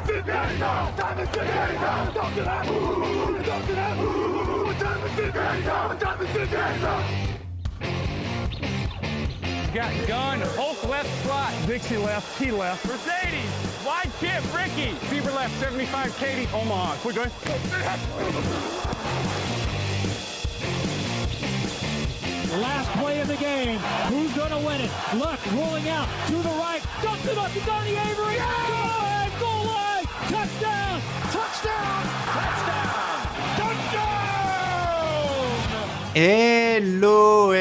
Got gun, Hulk left slot, Dixie left, T left, Mercedes, wide chip, Ricky, Fever left, 75, Katie, Omaha. We're good. The last play of the game. Who's going to win it? Luck rolling out to the right. Dumps it up to Donnie Avery. Yeah! Goal line. Touchdown. Touchdown. Touchdown. Touchdown. Hello,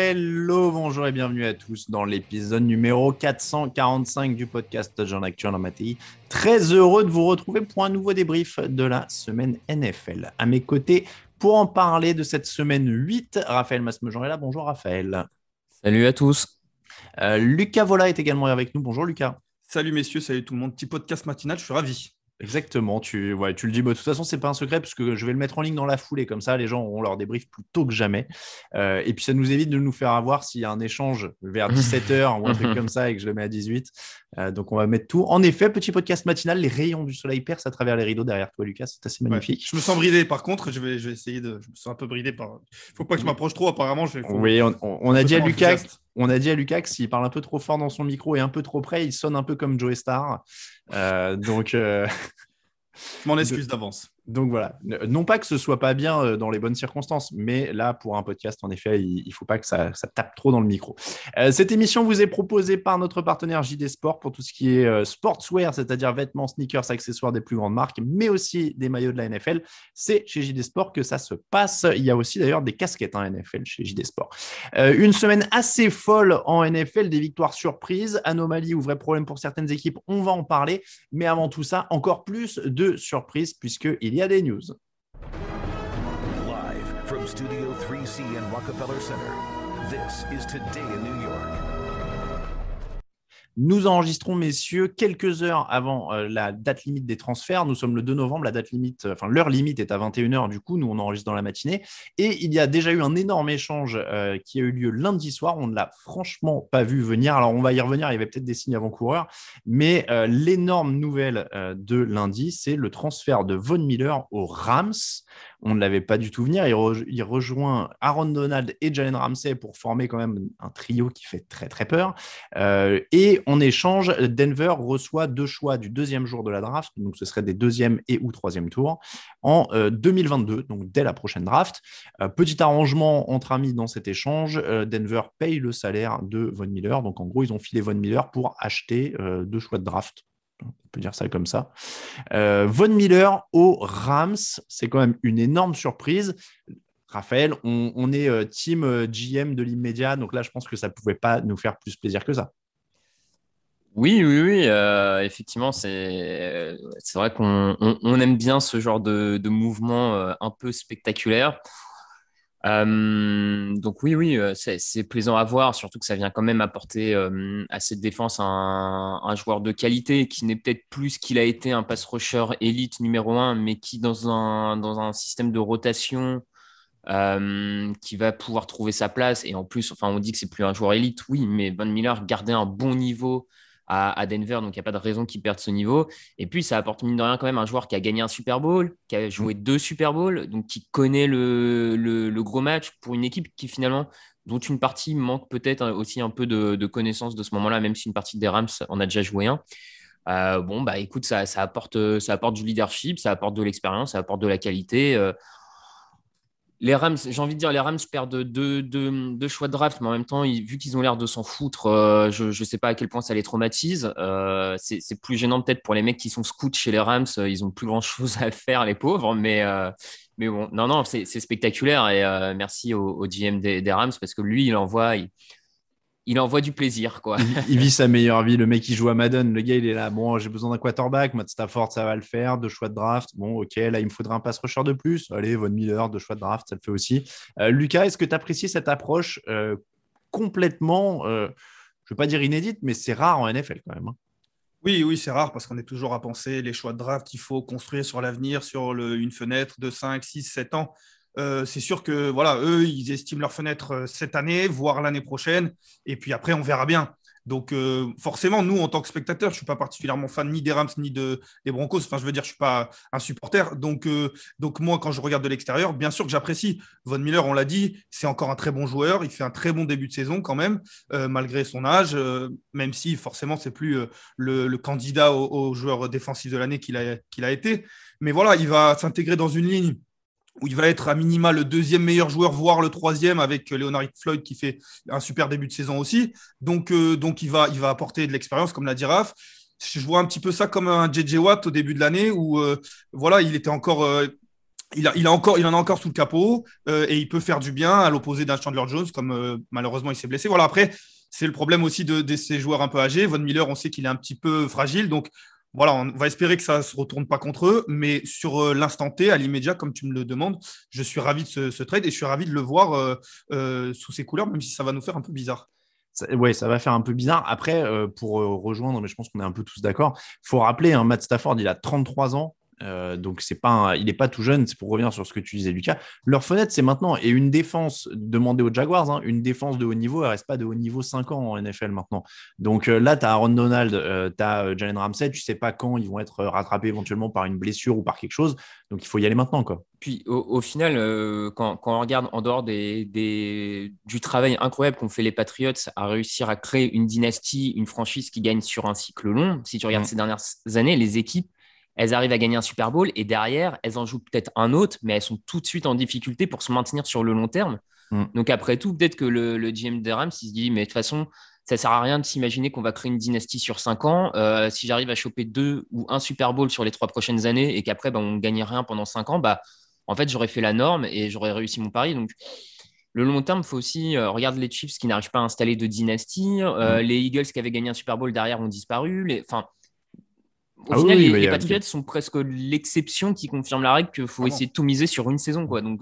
bonjour et bienvenue à tous dans l'épisode numéro 445 du podcast Jean Actu en Mattei. Très heureux de vous retrouver pour un nouveau débrief de la semaine NFL. À mes côtés, pour en parler de cette semaine 8, Raphaël Masmejean est là. Bonjour Raphaël. Salut à tous. Lucas Vola est également avec nous. Bonjour Lucas. Salut messieurs, salut tout le monde. Petit podcast matinal, je suis ravi. Exactement, tu le dis. De toute façon, c'est pas un secret parce que je vais le mettre en ligne dans la foulée. Comme ça, les gens auront leur débrief plus tôt que jamais. Et puis, ça nous évite de nous faire avoir s'il y a un échange vers 17h ou un truc comme ça et que je le mets à 18. Donc, on va mettre tout. En effet, petit podcast matinal, les rayons du soleil percent à travers les rideaux derrière toi, Lucas. C'est assez magnifique. Ouais, je me sens bridé. Par contre, je vais essayer de. Je me sens un peu bridé par. Faut pas que je m'approche trop. Apparemment, Oui, on a dit à Lucas. On a dit à Lucas que s'il parle un peu trop fort dans son micro et un peu trop près, il sonne un peu comme Joey Star. Donc. Je m'en excuse d'avance. Donc voilà, non pas que ce soit pas bien dans les bonnes circonstances, mais là, pour un podcast, en effet, il ne faut pas que ça tape trop dans le micro. Cette émission vous est proposée par notre partenaire JD Sport pour tout ce qui est sportswear, c'est-à-dire vêtements, sneakers, accessoires des plus grandes marques, mais aussi des maillots de la NFL. C'est chez JD Sport que ça se passe. Il y a aussi d'ailleurs des casquettes NFL chez JD Sport. Une semaine assez folle en NFL, des victoires surprises, anomalies ou vrais problèmes pour certaines équipes, on va en parler. Mais avant tout ça, encore plus de surprises puisqu'il y a des news. Live from Studio 3C in Rockefeller Center, this is Today in New York. Nous enregistrons, messieurs, quelques heures avant la date limite des transferts. Nous sommes le 2 novembre, l'heure limite est à 21h, du coup, nous on enregistre dans la matinée. Et il y a déjà eu un énorme échange qui a eu lieu lundi soir. On ne l'a franchement pas vu venir. Alors, on va y revenir, il y avait peut-être des signes avant-coureurs. Mais l'énorme nouvelle de lundi, c'est le transfert de Von Miller aux Rams. On ne l'avait pas du tout venir. Il rejoint Aaron Donald et Jalen Ramsey pour former quand même un trio qui fait très, très peur. Et en échange, Denver reçoit 2 choix du deuxième jour de la draft, donc ce serait des deuxième et ou troisième tours, en 2022, donc dès la prochaine draft. Petit arrangement entre amis dans cet échange, Denver paye le salaire de Von Miller, donc en gros, ils ont filé Von Miller pour acheter 2 choix de draft. On peut dire ça comme ça. Von Miller aux Rams, c'est quand même une énorme surprise. Raphaël, on est team GM de l'immédiat, donc là, je pense que ça ne pouvait pas nous faire plus plaisir que ça. Oui, effectivement, c'est vrai qu'on aime bien ce genre de mouvement un peu spectaculaire. Donc oui, c'est plaisant à voir, surtout que ça vient quand même apporter à cette défense un joueur de qualité qui n'est peut-être plus qu'il a été un pass rusher élite numéro 1, mais qui dans un système de rotation qui va pouvoir trouver sa place. Et en plus, enfin, on dit que c'est plus un joueur élite, oui, mais Von Miller gardait un bon niveau à Denver, donc il n'y a pas de raison qu'il perde ce niveau. Et puis, ça apporte mine de rien quand même un joueur qui a gagné un Super Bowl, qui a joué 2 Super Bowls, donc qui connaît le gros match pour une équipe qui finalement, dont une partie manque peut-être aussi un peu de connaissance de ce moment-là, même si une partie des Rams en a déjà joué un. Écoute, ça apporte du leadership, ça apporte de l'expérience, ça apporte de la qualité. Les Rams, j'ai envie de dire, les Rams perdent deux choix de draft, mais en même temps, vu qu'ils ont l'air de s'en foutre, je ne sais pas à quel point ça les traumatise. C'est plus gênant peut-être pour les mecs qui sont scouts chez les Rams. Ils n'ont plus grand-chose à faire, les pauvres. Mais bon, non, c'est spectaculaire. Et merci au GM des Rams parce que lui, il envoie du plaisir, quoi. Il vit sa meilleure vie. Le mec, il joue à Madden. Le gars, il est là. Bon, j'ai besoin d'un quarterback. Matt Stafford, ça va le faire. 2 choix de draft. Bon, OK. Là, il me faudra un pass rusher de plus. Allez, Von Miller, 2 choix de draft, ça le fait aussi. Lucas, est-ce que tu apprécies cette approche complètement, je ne veux pas dire inédite, mais c'est rare en NFL quand même. Hein. Oui, c'est rare parce qu'on est toujours à penser les choix de draft, il faut construire sur l'avenir, sur une fenêtre de 5, 6, 7 ans. C'est sûr que voilà, eux, ils estiment leur fenêtre cette année, voire l'année prochaine. Et puis après, on verra bien. Donc, forcément, nous, en tant que spectateurs, je ne suis pas particulièrement fan ni des Rams ni des Broncos. Enfin, je veux dire, je ne suis pas un supporter. Donc, moi, quand je regarde de l'extérieur, bien sûr que j'apprécie. Von Miller, on l'a dit, c'est encore un très bon joueur. Il fait un très bon début de saison quand même, malgré son âge, même si forcément, c'est plus le candidat au joueur défensif de l'année qu'il a été. Mais voilà, il va s'intégrer dans une ligne où il va être à minima le deuxième meilleur joueur, voire le troisième, avec Leonard Floyd qui fait un super début de saison aussi. Donc il va apporter de l'expérience, comme l'a dit Raph. Je vois un petit peu ça comme un J.J. Watt au début de l'année, où voilà, il était encore... Il en a encore sous le capot et il peut faire du bien à l'opposé d'un Chandler Jones, comme malheureusement il s'est blessé. Voilà, après, c'est le problème aussi de ces joueurs un peu âgés. Von Miller, on sait qu'il est un petit peu fragile, donc voilà, on va espérer que ça ne se retourne pas contre eux, mais sur l'instant T, à l'immédiat, comme tu me le demandes, je suis ravi de ce trade et je suis ravi de le voir sous ces couleurs, même si ça va nous faire un peu bizarre. Ouais, ça va faire un peu bizarre. Après, pour rejoindre, mais je pense qu'on est un peu tous d'accord, il faut rappeler, Matt Stafford, il a 33 ans. Donc il n'est pas tout jeune. C'est pour revenir sur ce que tu disais, Lucas. Leur fenêtre, c'est maintenant. Et une défense, demandée aux Jaguars, une défense de haut niveau, elle ne reste pas de haut niveau 5 ans en NFL maintenant. Donc là, tu as Aaron Donald, tu as Jalen Ramsey, tu ne sais pas quand ils vont être rattrapés éventuellement par une blessure ou par quelque chose. Donc il faut y aller maintenant, quoi. Puis au final, quand on regarde en dehors du travail incroyable qu'ont fait les Patriots à réussir à créer une dynastie, une franchise qui gagne sur un cycle long, si tu regardes ces dernières années, les équipes, elles arrivent à gagner un Super Bowl et derrière, elles en jouent peut-être un autre, mais elles sont tout de suite en difficulté pour se maintenir sur le long terme. Donc après tout, peut-être que le GM des Rams, il se dit, mais de toute façon, ça ne sert à rien de s'imaginer qu'on va créer une dynastie sur 5 ans. Si j'arrive à choper 2 ou 1 Super Bowl sur les 3 prochaines années et qu'après, on ne gagne rien pendant 5 ans, en fait, j'aurais fait la norme et j'aurais réussi mon pari. Donc, le long terme, il faut aussi regarder les Chiefs qui n'arrivent pas à installer de dynastie. Les Eagles qui avaient gagné un Super Bowl derrière ont disparu. Au final, les Patriots sont presque l'exception qui confirme la règle qu'il faut essayer de tout miser sur une saison, quoi. Donc,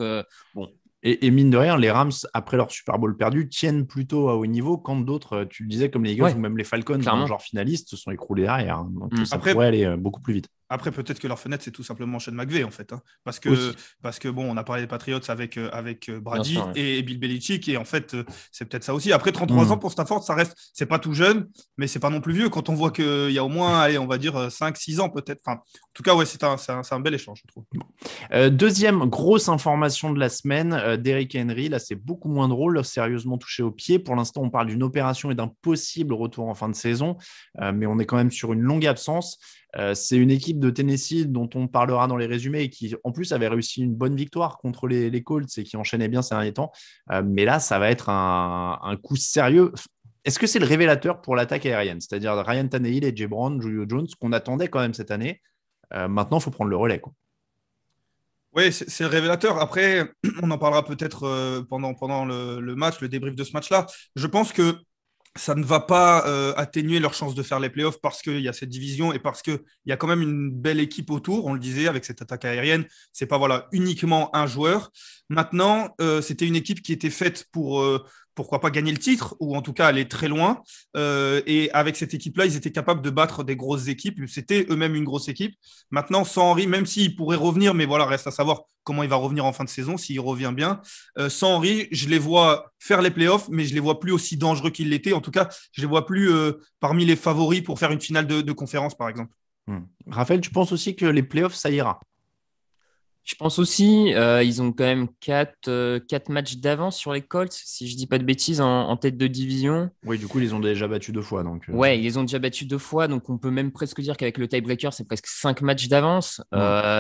bon. Et mine de rien, les Rams, après leur Super Bowl perdu, tiennent plutôt à haut niveau quand d'autres, tu le disais, comme les Eagles ou même les Falcons, genre finalistes, se sont écroulés derrière. Donc ça pourrait aller beaucoup plus vite. Après, peut-être que leur fenêtre, c'est tout simplement Sean McVay, en fait. Parce que bon, on a parlé des Patriots avec Brady et Bill Belichick, et en fait, c'est peut-être ça aussi. Après, 33 ans pour Stafford, ça reste, c'est pas tout jeune, mais c'est pas non plus vieux. Quand on voit qu'il y a au moins, allez, on va dire 5-6 ans peut-être. Enfin, en tout cas, ouais, c'est un bel échange, je trouve. Deuxième grosse information de la semaine, Derrick Henry. Là, c'est beaucoup moins drôle, sérieusement touché au pied. Pour l'instant, on parle d'une opération et d'un possible retour en fin de saison, mais on est quand même sur une longue absence. C'est une équipe de Tennessee dont on parlera dans les résumés et qui, en plus, avait réussi une bonne victoire contre les Colts et qui enchaînait bien ces derniers temps. Mais là, ça va être un coup sérieux. Est-ce que c'est le révélateur pour l'attaque aérienne? C'est-à-dire Ryan Tannehill et Jay Brown, Julio Jones, qu'on attendait quand même cette année. Maintenant, il faut prendre le relais, quoi. Oui, c'est le révélateur. Après, on en parlera peut-être pendant le match, le débrief de ce match-là. Je pense que ça ne va pas atténuer leur chance de faire les playoffs parce qu'il y a cette division et parce qu'il y a quand même une belle équipe autour, on le disait, avec cette attaque aérienne. Ce n'est pas uniquement un joueur. Maintenant, c'était une équipe qui était faite pour, pourquoi pas gagner le titre, ou en tout cas aller très loin. Et avec cette équipe-là, ils étaient capables de battre des grosses équipes. C'était eux-mêmes une grosse équipe. Maintenant, sans Henry, même s'il pourrait revenir, mais voilà, reste à savoir comment il va revenir en fin de saison, s'il revient bien. Sans Henry, je les vois faire les playoffs, mais je les vois plus aussi dangereux qu'ils l'étaient. En tout cas, je les vois plus parmi les favoris pour faire une finale de conférence, par exemple. Raphaël, tu penses aussi que les playoffs, ça ira? Je pense aussi, ils ont quand même 4 matchs d'avance sur les Colts, si je dis pas de bêtises, en tête de division. Oui, du coup, ils les ont déjà battus 2 fois. Ouais, ils les ont déjà battus 2 fois, donc on peut même presque dire qu'avec le tiebreaker, c'est presque 5 matchs d'avance.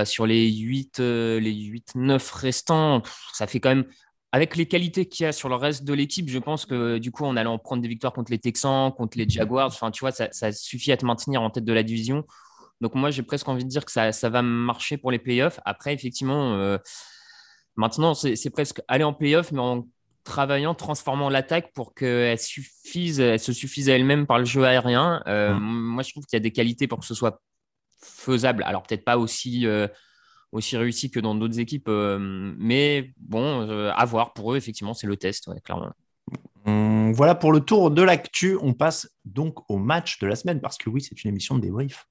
Sur les 8-9 restants, ça fait quand même, avec les qualités qu'il y a sur le reste de l'équipe, je pense que du coup, en allant prendre des victoires contre les Texans, contre les Jaguars, enfin, tu vois, ça suffit à te maintenir en tête de la division. Donc moi, j'ai presque envie de dire que ça va marcher pour les playoffs. Après, effectivement, maintenant, c'est presque aller en playoffs, mais en travaillant, transformant l'attaque pour qu'elle se suffise à elle-même par le jeu aérien. Moi, je trouve qu'il y a des qualités pour que ce soit faisable. Alors, peut-être pas aussi réussi que dans d'autres équipes, mais bon, à voir. Pour eux, effectivement, c'est le test, ouais, clairement. Voilà pour le tour de l'actu. On passe donc au match de la semaine, parce que oui, c'est une émission de débrief.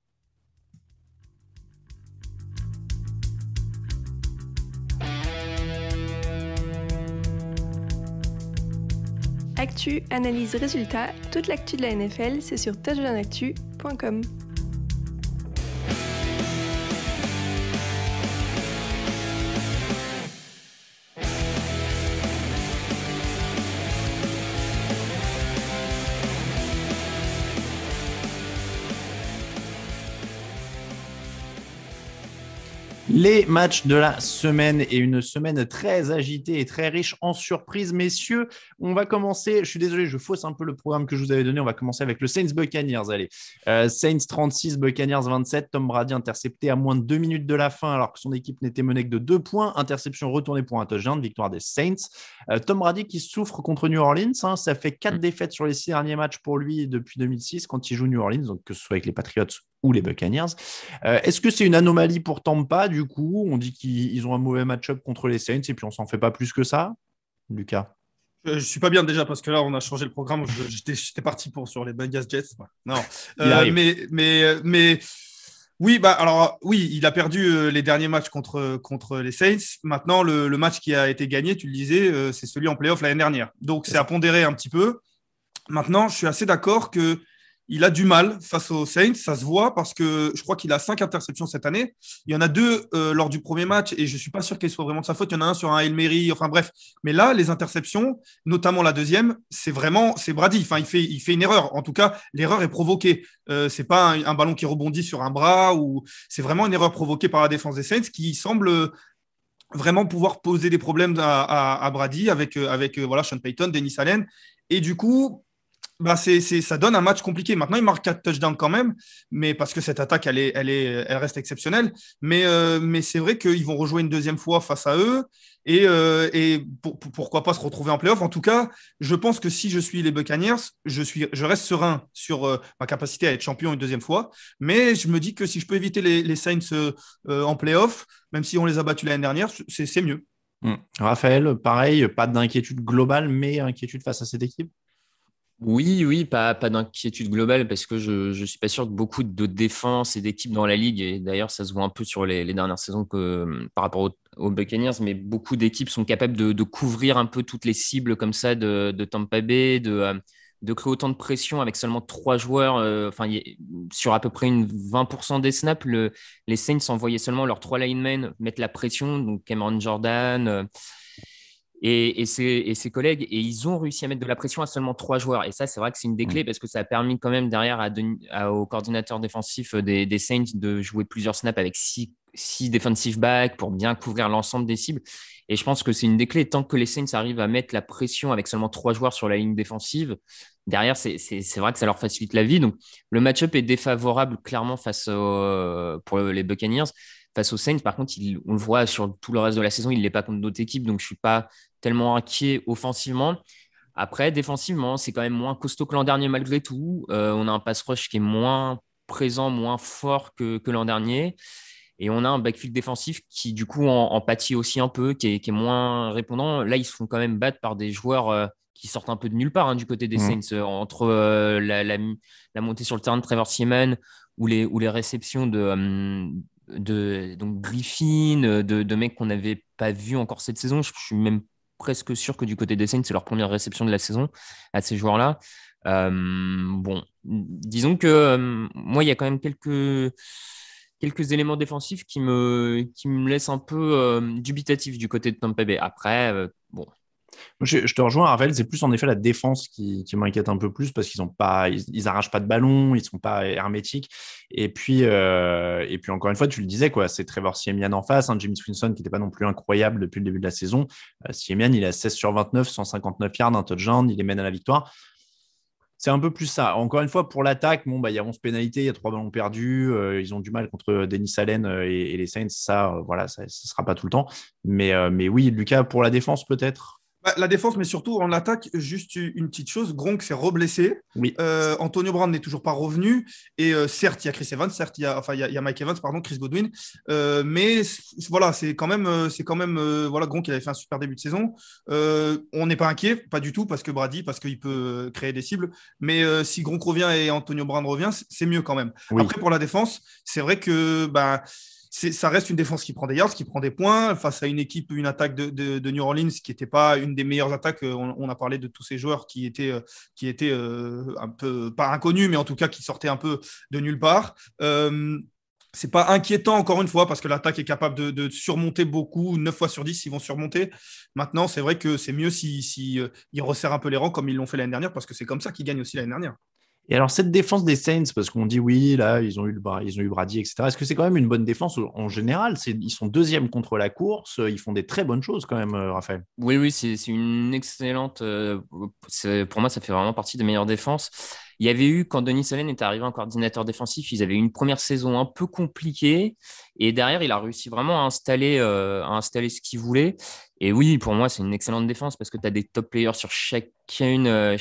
Actu, analyse, résultats, toute l'actu de la NFL, c'est sur touchdownactu.com. Les matchs de la semaine et une semaine très agitée et très riche en surprises, messieurs. On va commencer, je suis désolé, je fausse un peu le programme que je vous avais donné. On va commencer avec le Saints Buccaneers. Allez, Saints 36, Buccaneers 27. Tom Brady intercepté à moins de 2 minutes de la fin alors que son équipe n'était menée que de 2 points. Interception retournée pour un touchdown, victoire des Saints. Tom Brady qui souffre contre New Orleans. Ça fait 4 défaites sur les 6 derniers matchs pour lui depuis 2006 quand il joue New Orleans, donc que ce soit avec les Patriots ou les Buccaneers. Est-ce que c'est une anomalie pour Tampa, du coup? On dit qu'ils ont un mauvais match-up contre les Saints et puis on s'en fait pas plus que ça, Lucas? Je suis pas bien déjà parce que là, on a changé le programme. J'étais parti sur les Bengals Jets. Non, mais oui, alors oui, il a perdu les derniers matchs contre les Saints. Maintenant, le match qui a été gagné, tu le disais, c'est celui en playoff l'année dernière. Donc, c'est à pondérer un petit peu. Maintenant, je suis assez d'accord que il a du mal face aux Saints, ça se voit parce que je crois qu'il a 5 interceptions cette année. Il y en a 2 lors du premier match et je ne suis pas sûr qu'elles soient vraiment de sa faute. Il y en a un sur un Hail Mary, enfin bref. Mais là, les interceptions, notamment la deuxième, c'est Brady. Enfin, il fait une erreur. En tout cas, l'erreur est provoquée. Ce n'est pas un ballon qui rebondit sur un bras ou c'est vraiment une erreur provoquée par la défense des Saints qui semble vraiment pouvoir poser des problèmes à Brady avec Sean Payton, Dennis Allen. Et du coup, ça donne un match compliqué. Maintenant, il marque 4 touchdowns quand même, mais parce que cette attaque, elle reste exceptionnelle. Mais c'est vrai qu'ils vont rejouer une deuxième fois face à eux et pourquoi pas se retrouver en playoff. En tout cas, je pense que si je suis les Buccaneers, je reste serein sur ma capacité à être champion une deuxième fois. Mais je me dis que si je peux éviter les Saints en playoff, même si on les a battus l'année dernière, c'est mieux. Raphaël, pareil, pas d'inquiétude globale, mais inquiétude face à cette équipe? Oui, pas d'inquiétude globale parce que je suis pas sûr que beaucoup de défense et d'équipes dans la ligue, et d'ailleurs ça se voit un peu sur les dernières saisons par rapport aux Buccaneers, mais beaucoup d'équipes sont capables de couvrir un peu toutes les cibles comme ça de Tampa Bay, de créer autant de pression avec seulement 3 joueurs. Sur à peu près 20% des snaps, les Saints envoyaient seulement leurs 3 linemen mettre la pression, donc Cameron Jordan. Et ses collègues, et ils ont réussi à mettre de la pression à seulement 3 joueurs. Et ça, c'est vrai que c'est une des clés parce que ça a permis quand même derrière au coordinateur défensif des Saints de jouer plusieurs snaps avec 6 defensive backs pour bien couvrir l'ensemble des cibles. Et je pense que c'est une des clés. Tant que les Saints arrivent à mettre la pression avec seulement 3 joueurs sur la ligne défensive, derrière, c'est vrai que ça leur facilite la vie. Donc, le match-up est défavorable clairement pour les Buccaneers. Face aux Saints, par contre, on le voit sur tout le reste de la saison, il ne l'est pas contre d'autres équipes, donc je ne suis pas tellement inquiet offensivement. Après, défensivement, c'est quand même moins costaud que l'an dernier malgré tout. On a un pass rush qui est moins présent, moins fort que l'an dernier. Et on a un backfield défensif qui, du coup, en pâtit aussi un peu, qui est moins répondant. Là, ils se font quand même battre par des joueurs qui sortent un peu de nulle part du côté des Saints. Entre la montée sur le terrain de Trevor Siemian ou les réceptions donc Griffin, de mecs qu'on n'avait pas vus encore cette saison. Je suis même presque sûr que du côté des Saints, c'est leur première réception de la saison à ces joueurs-là. Disons que moi, il y a quand même quelques éléments défensifs qui me laissent un peu dubitatif du côté de Tampa Bay. Après, Je te rejoins, Raphaël, c'est plus en effet la défense qui m'inquiète un peu plus parce qu'ils arrachent pas de ballon, ils sont pas hermétiques. Et puis encore une fois, tu le disais, quoi, c'est Trevor Siemian en face, James Winston qui n'était pas non plus incroyable depuis le début de la saison. Siemian, il a 16 sur 29, 159 yards, un touchdown, il les mène à la victoire. C'est un peu plus ça. Encore une fois, pour l'attaque, il y a 11 pénalités, il y a 3 ballons perdus. Ils ont du mal contre Dennis Allen et les Saints. Ça ne sera pas tout le temps. Mais oui, Lucas, pour la défense, peut-être. La défense, mais surtout en attaque, juste une petite chose, Gronk s'est reblessé. Oui. Antonio Brown n'est toujours pas revenu. Et certes, il y a Chris Evans, certes, il y a Mike Evans, Chris Godwin. Mais voilà, c'est quand même Gronk, il avait fait un super début de saison. On n'est pas inquiet, pas du tout, parce qu'il peut créer des cibles. Mais si Gronk revient et Antonio Brown revient, c'est mieux quand même. Oui. Après, pour la défense, c'est vrai que ça reste une défense qui prend des yards, qui prend des points face à une attaque de New Orleans qui n'était pas une des meilleures attaques. On a parlé de tous ces joueurs qui étaient un peu, pas inconnus, mais en tout cas qui sortaient un peu de nulle part. C'est pas inquiétant, encore une fois, parce que l'attaque est capable de surmonter beaucoup. 9 fois sur 10, ils vont surmonter. Maintenant, c'est vrai que c'est mieux si ils resserrent un peu les rangs comme ils l'ont fait l'année dernière, parce que c'est comme ça qu'ils gagnent aussi l'année dernière. Et alors, cette défense des Saints, parce qu'on dit oui, là, ils ont eu Brady, etc. Est-ce que c'est quand même une bonne défense en général? Ils sont deuxième contre la course, ils font des très bonnes choses quand même, Raphaël. Oui, c'est une excellente. Pour moi, ça fait vraiment partie des meilleures défenses. Il y avait eu, quand Denis Allen est arrivé en coordinateur défensif, ils avaient eu une première saison un peu compliquée. Et derrière, il a réussi vraiment à installer ce qu'il voulait. Et oui, pour moi, c'est une excellente défense parce que tu as des top players sur chacune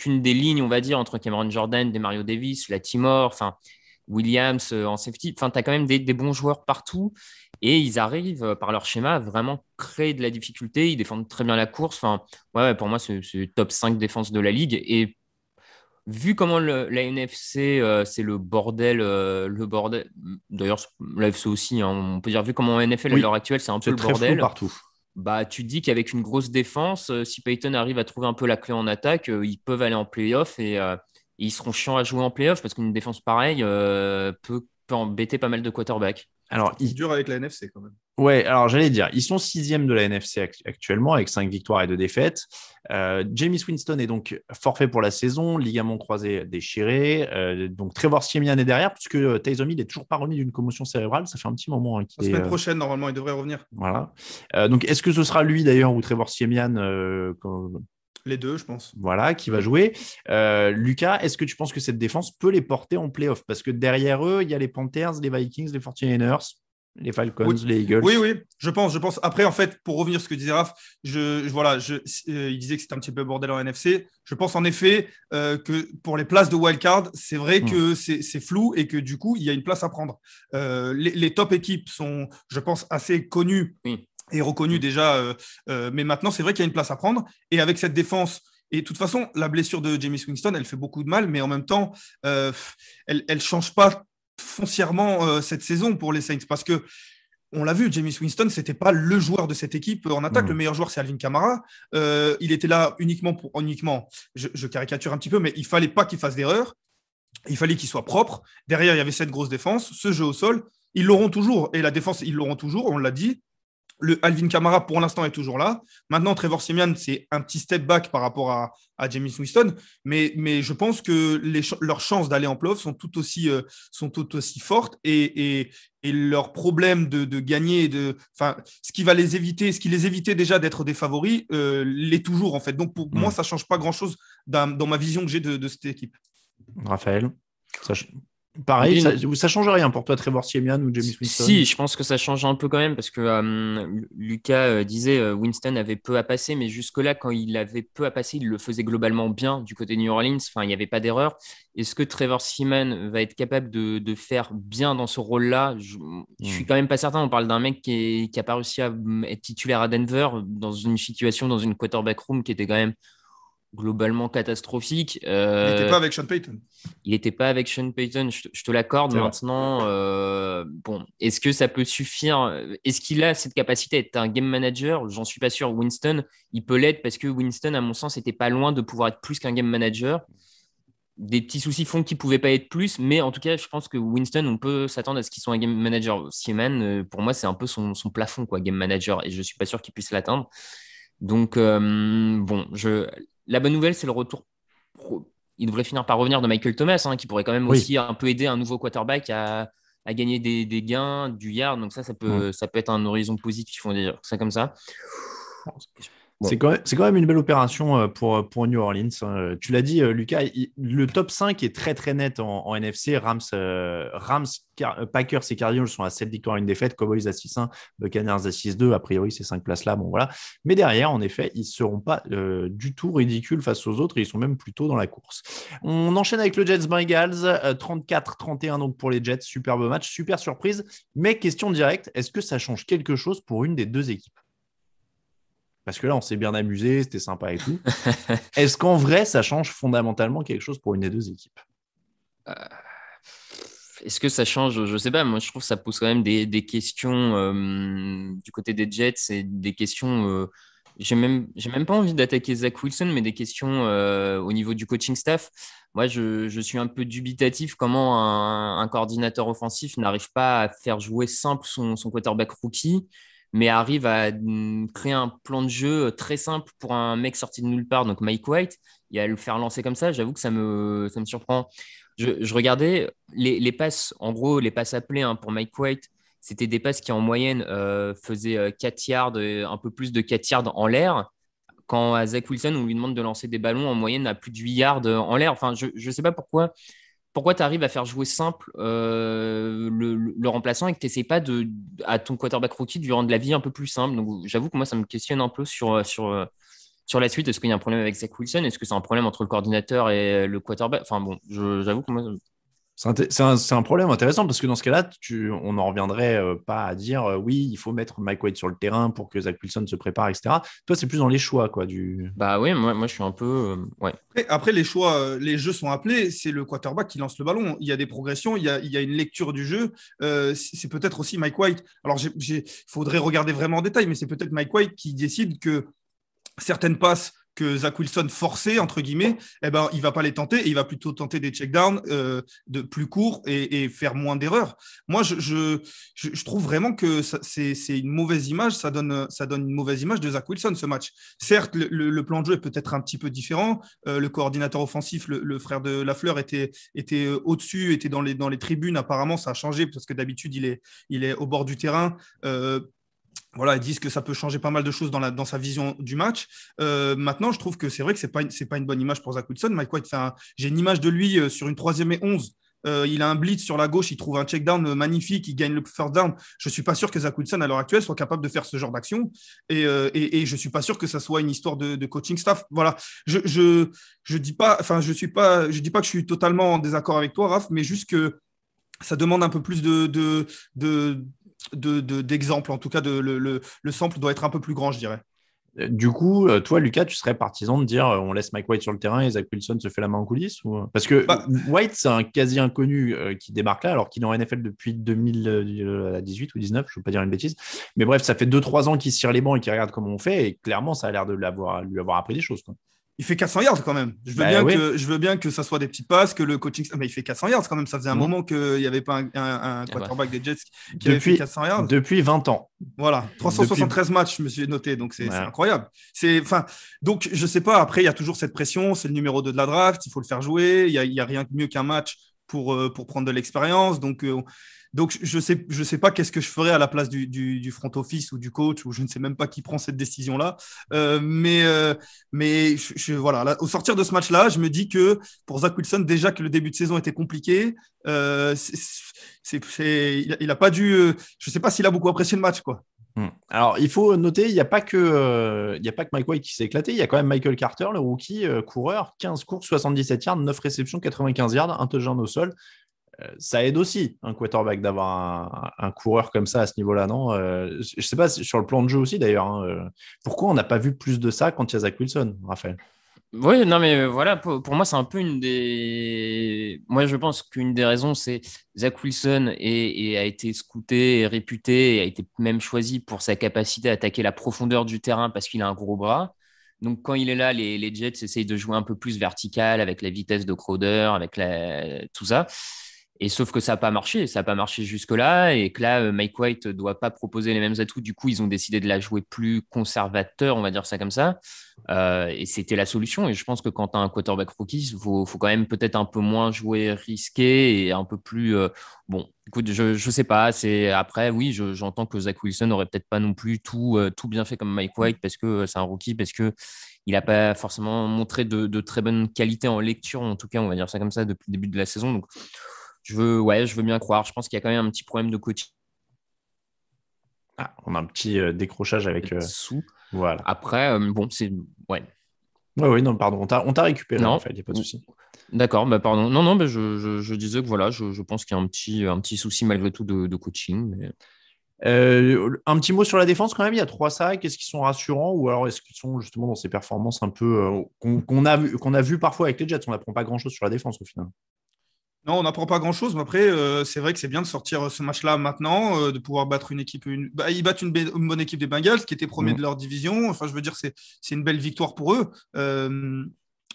des lignes, on va dire, entre Cameron Jordan, Demario Davis, Latimore, enfin, Williams en safety. Enfin, tu as quand même des bons joueurs partout. Et ils arrivent, par leur schéma, à vraiment créer de la difficulté. Ils défendent très bien la course. Enfin, ouais, pour moi, c'est top 5 défense de la ligue. Et vu comment la NFC, c'est le bordel. D'ailleurs, la FC aussi, hein, on peut dire, vu comment la NFL à l'heure actuelle, c'est un peu le très bordel. flou partout. Bah, tu te dis qu'avec une grosse défense, si Peyton arrive à trouver un peu la clé en attaque, ils peuvent aller en playoff et ils seront chiants à jouer en playoff parce qu'une défense pareille peut embêter pas mal de quarterbacks. Alors, c'est dur avec la NFC quand même. Ouais, alors j'allais dire, ils sont 6e de la NFC actuellement avec 5 victoires et 2 défaites. Jameis Winston est donc forfait pour la saison, ligament croisé déchiré. Donc Trevor Siemian est derrière, puisque Taysom Hill n'est toujours pas remis d'une commotion cérébrale. Ça fait un petit moment qu'il La semaine prochaine, normalement, il devrait revenir. Voilà. Donc est-ce que ce sera lui d'ailleurs ou Trevor Siemian Les deux, je pense. Voilà, qui va jouer. Lucas, est-ce que tu penses que cette défense peut les porter en playoff? Parce que derrière eux, il y a les Panthers, les Vikings, les 49ers, les Falcons, les Eagles. Oui, je pense. Après, en fait, pour revenir à ce que disait Raph, il disait que c'était un petit peu bordel en NFC. Je pense en effet que pour les places de wildcard, c'est vrai que c'est flou et que du coup, il y a une place à prendre. Les top équipes sont, je pense, assez connues. Oui. Et reconnu déjà, mais maintenant c'est vrai qu'il y a une place à prendre, et avec cette défense, et de toute façon la blessure de Jameis Winston elle fait beaucoup de mal, mais en même temps elle change pas foncièrement cette saison pour les Saints, parce que on l'a vu, Jameis Winston c'était pas le joueur de cette équipe en attaque. Le meilleur joueur c'est Alvin Kamara, il était là uniquement je caricature un petit peu, mais il fallait pas qu'il fasse d'erreur, il fallait qu'il soit propre. Derrière il y avait cette grosse défense, ce jeu au sol, ils l'auront toujours, et la défense ils l'auront toujours, on l'a dit. Le Alvin Kamara, pour l'instant, est toujours là. Maintenant, Trevor Siemian, c'est un petit step back par rapport à Jameis Winston. Mais je pense que leurs chances d'aller en playoff sont tout aussi fortes. Et leur problème de gagner, ce qui les évitait déjà d'être des favoris, l'est toujours, en fait. Donc, pour moi, ça ne change pas grand-chose dans ma vision que j'ai de cette équipe. Raphaël, pareil, ça change rien pour toi, Trevor Siemian ou Jameis Winston? Si, je pense que ça change un peu quand même parce que Lucas disait Winston avait peu à passer, mais jusque-là, quand il avait peu à passer, il le faisait globalement bien du côté de New Orleans. Enfin, il n'y avait pas d'erreur. Est-ce que Trevor Siemian va être capable de faire bien dans ce rôle-là? Je suis quand même pas certain. On parle d'un mec qui n'a pas réussi à être titulaire à Denver dans une situation, dans une quarterback room qui était quand même globalement catastrophique. Il n'était pas avec Sean Payton. Il n'était pas avec Sean Payton, je te l'accorde. Maintenant, est-ce que ça peut suffire? Est-ce qu'il a cette capacité à être un game manager? J'en suis pas sûr. Winston, il peut l'être parce que Winston, à mon sens, n'était pas loin de pouvoir être plus qu'un game manager. Des petits soucis font qu'il ne pouvait pas être plus, mais en tout cas, je pense que Winston, on peut s'attendre à ce qu'il soit un game manager. Siemens, pour moi, c'est un peu son plafond, quoi, game manager, et je ne suis pas sûr qu'il puisse l'atteindre. Donc, la bonne nouvelle, c'est le retour. Il devrait finir par revenir de Michael Thomas, qui pourrait quand même aussi un peu aider un nouveau quarterback à gagner des gains, du yard. Donc ça peut être un horizon positif, on va dire ça comme ça. Bon. C'est quand même une belle opération pour New Orleans. Tu l'as dit, Lucas, le top 5 est très très net en NFC. Rams, Packers et Cardinals sont à 7 victoires et 1 défaite. Cowboys à 6-1, Buccaneers à 6-2. A priori, ces 5 places-là, bon voilà. Mais derrière, en effet, ils ne seront pas du tout ridicules face aux autres. Ils sont même plutôt dans la course. On enchaîne avec le Jets-Bengals, 34-31 donc pour les Jets. Superbe match, super surprise. Mais question directe, est-ce que ça change quelque chose pour une des deux équipes? Parce que là, on s'est bien amusé, c'était sympa et tout. Est-ce qu'en vrai, ça change fondamentalement quelque chose pour une des deux équipes? Est-ce que ça change? Je sais pas. Moi, je trouve que ça pose quand même des questions du côté des Jets et des questions. J'ai même pas envie d'attaquer Zach Wilson, mais des questions au niveau du coaching staff. Moi, je suis un peu dubitatif comment un coordinateur offensif n'arrive pas à faire jouer simple son quarterback rookie, mais arrive à créer un plan de jeu très simple pour un mec sorti de nulle part, donc Mike White, et à le faire lancer comme ça. J'avoue que ça me surprend. Je regardais les passes, en gros, les passes appelées pour Mike White, c'était des passes qui en moyenne faisaient 4 yards, un peu plus de 4 yards en l'air. Quand à Zach Wilson, on lui demande de lancer des ballons en moyenne à plus de 8 yards en l'air. Enfin, je ne sais pas pourquoi tu arrives à faire jouer simple le remplaçant et que tu n'essayes pas à ton quarterback rookie de lui rendre la vie un peu plus simple. Donc, j'avoue que moi, ça me questionne un peu sur la suite. Est-ce qu'il y a un problème avec Zach Wilson? Est-ce que c'est un problème entre le coordinateur et le quarterback? Enfin bon, j'avoue que moi. C'est un problème intéressant parce que dans ce cas-là, on n'en reviendrait pas à dire oui, il faut mettre Mike White sur le terrain pour que Zach Wilson se prépare, etc. Toi, c'est plus dans les choix, quoi. Bah oui, moi je suis un peu. Ouais. Après, les choix, les jeux sont appelés, c'est le quarterback qui lance le ballon. Il y a des progressions, il y a une lecture du jeu. C'est peut-être aussi Mike White. Alors, il faudrait regarder vraiment en détail, mais c'est peut-être Mike White qui décide que certaines passes que Zach Wilson forçait, entre guillemets, il ne va pas les tenter et il va plutôt tenter des checkdowns de plus courts et faire moins d'erreurs. Moi, je trouve vraiment que c'est une mauvaise image, ça donne une mauvaise image de Zach Wilson, ce match. Certes, le plan de jeu est peut-être un petit peu différent. Le coordinateur offensif, le frère de Lafleur, était au-dessus, était dans les tribunes. Apparemment, ça a changé parce que d'habitude, il est au bord du terrain. Voilà, ils disent que ça peut changer pas mal de choses dans sa vision du match. Maintenant, je trouve que c'est vrai que c'est pas une bonne image pour Zach Wilson. Mike White j'ai une image de lui sur une 3e et 11. Il a un blitz sur la gauche, il trouve un check-down magnifique, il gagne le first down. Je ne suis pas sûr que Zach Wilson, à l'heure actuelle, soit capable de faire ce genre d'action. Et je ne suis pas sûr que ça soit une histoire de coaching staff. Voilà. Je dis pas que je suis totalement en désaccord avec toi, Raph, mais juste que ça demande un peu plus d'exemples. En tout cas, le sample doit être un peu plus grand, je dirais. Du coup, toi, Lucas, tu serais partisan de dire on laisse Mike White sur le terrain et Zach Wilson se fait la main en coulisses Parce que White, c'est un quasi inconnu qui démarque là, alors qu'il est en NFL depuis 2018 ou 19, je ne veux pas dire une bêtise. Mais bref, ça fait 2-3 ans qu'il se tire les bancs et qu'il regarde comment on fait. Et clairement, ça a l'air de lui avoir appris des choses, quoi. Il fait 400 yards quand même. Je veux bien que ça soit des petites passes, que le coaching. Mais il fait 400 yards quand même. Ça faisait un moment qu'il n'y avait pas un quarterback des Jets qui avait fait 400 yards. Depuis 20 ans. Voilà, 373 matchs, je me suis noté. Donc, c'est incroyable. Donc, je ne sais pas. Après, il y a toujours cette pression. C'est le numéro 2 de la draft. Il faut le faire jouer. Il n'y a rien de mieux qu'un match pour prendre de l'expérience. Donc, je sais pas qu'est-ce que je ferais à la place du front office ou du coach, ou je ne sais même pas qui prend cette décision-là. Voilà, là, au sortir de ce match-là, je me dis que pour Zach Wilson, déjà que le début de saison était compliqué, il a pas dû. Je ne sais pas s'il a beaucoup apprécié le match, quoi. Alors, il faut noter, il n'y a pas que Mike White qui s'est éclaté. Il y a quand même Michael Carter, le rookie coureur, 15 courses, 77 yards, 9 réceptions, 95 yards, un touchdown au sol. Ça aide aussi un quarterback d'avoir un coureur comme ça à ce niveau-là, non? Je ne sais pas, sur le plan de jeu aussi d'ailleurs. Pourquoi on n'a pas vu plus de ça quand il y a Zach Wilson, Raphaël? Oui, non, mais voilà, pour moi, c'est un peu une des. Moi, je pense qu'une des raisons, c'est Zach Wilson a été scouté, et réputé, et a été même choisi pour sa capacité à attaquer la profondeur du terrain parce qu'il a un gros bras. Donc, quand il est là, les Jets essayent de jouer un peu plus vertical avec la vitesse de Crowder, avec tout ça. Et sauf que ça n'a pas marché jusque-là, et que là, Mike White ne doit pas proposer les mêmes atouts. Du coup, ils ont décidé de la jouer plus conservateur, on va dire ça comme ça. Et c'était la solution. Et je pense que quand tu as un quarterback rookie, il faut quand même peut-être un peu moins jouer risqué et un peu plus. Bon, écoute, je ne sais pas. Après, oui, j'entends que Zach Wilson n'aurait peut-être pas non plus tout bien fait comme Mike White parce que c'est un rookie, parce que il n'a pas forcément montré de très bonnes qualités en lecture, en tout cas, on va dire ça comme ça, depuis le début de la saison. Donc, je veux bien croire. Je pense qu'il y a quand même un petit problème de coaching. On a un petit décrochage avec Sous. Voilà. Après, bon, c'est. Ouais. Oui, non, pardon. On t'a récupéré, en fait, il n'y a pas de souci. D'accord, pardon. Non, je disais que voilà, je pense qu'il y a un petit souci malgré tout de coaching. Mais... un petit mot sur la défense quand même, il y a 3 sacs, est-ce qu'ils sont rassurants ou alors est-ce qu'ils sont justement dans ces performances un peu qu'on a vu parfois avec les Jets, on n'apprend pas grand-chose sur la défense au final? Non, on n'apprend pas grand-chose, mais après, c'est vrai que c'est bien de sortir ce match-là maintenant, de pouvoir battre une équipe. Ils battent une bonne équipe des Bengals, qui était premier de leur division. Enfin, je veux dire, c'est une belle victoire pour eux.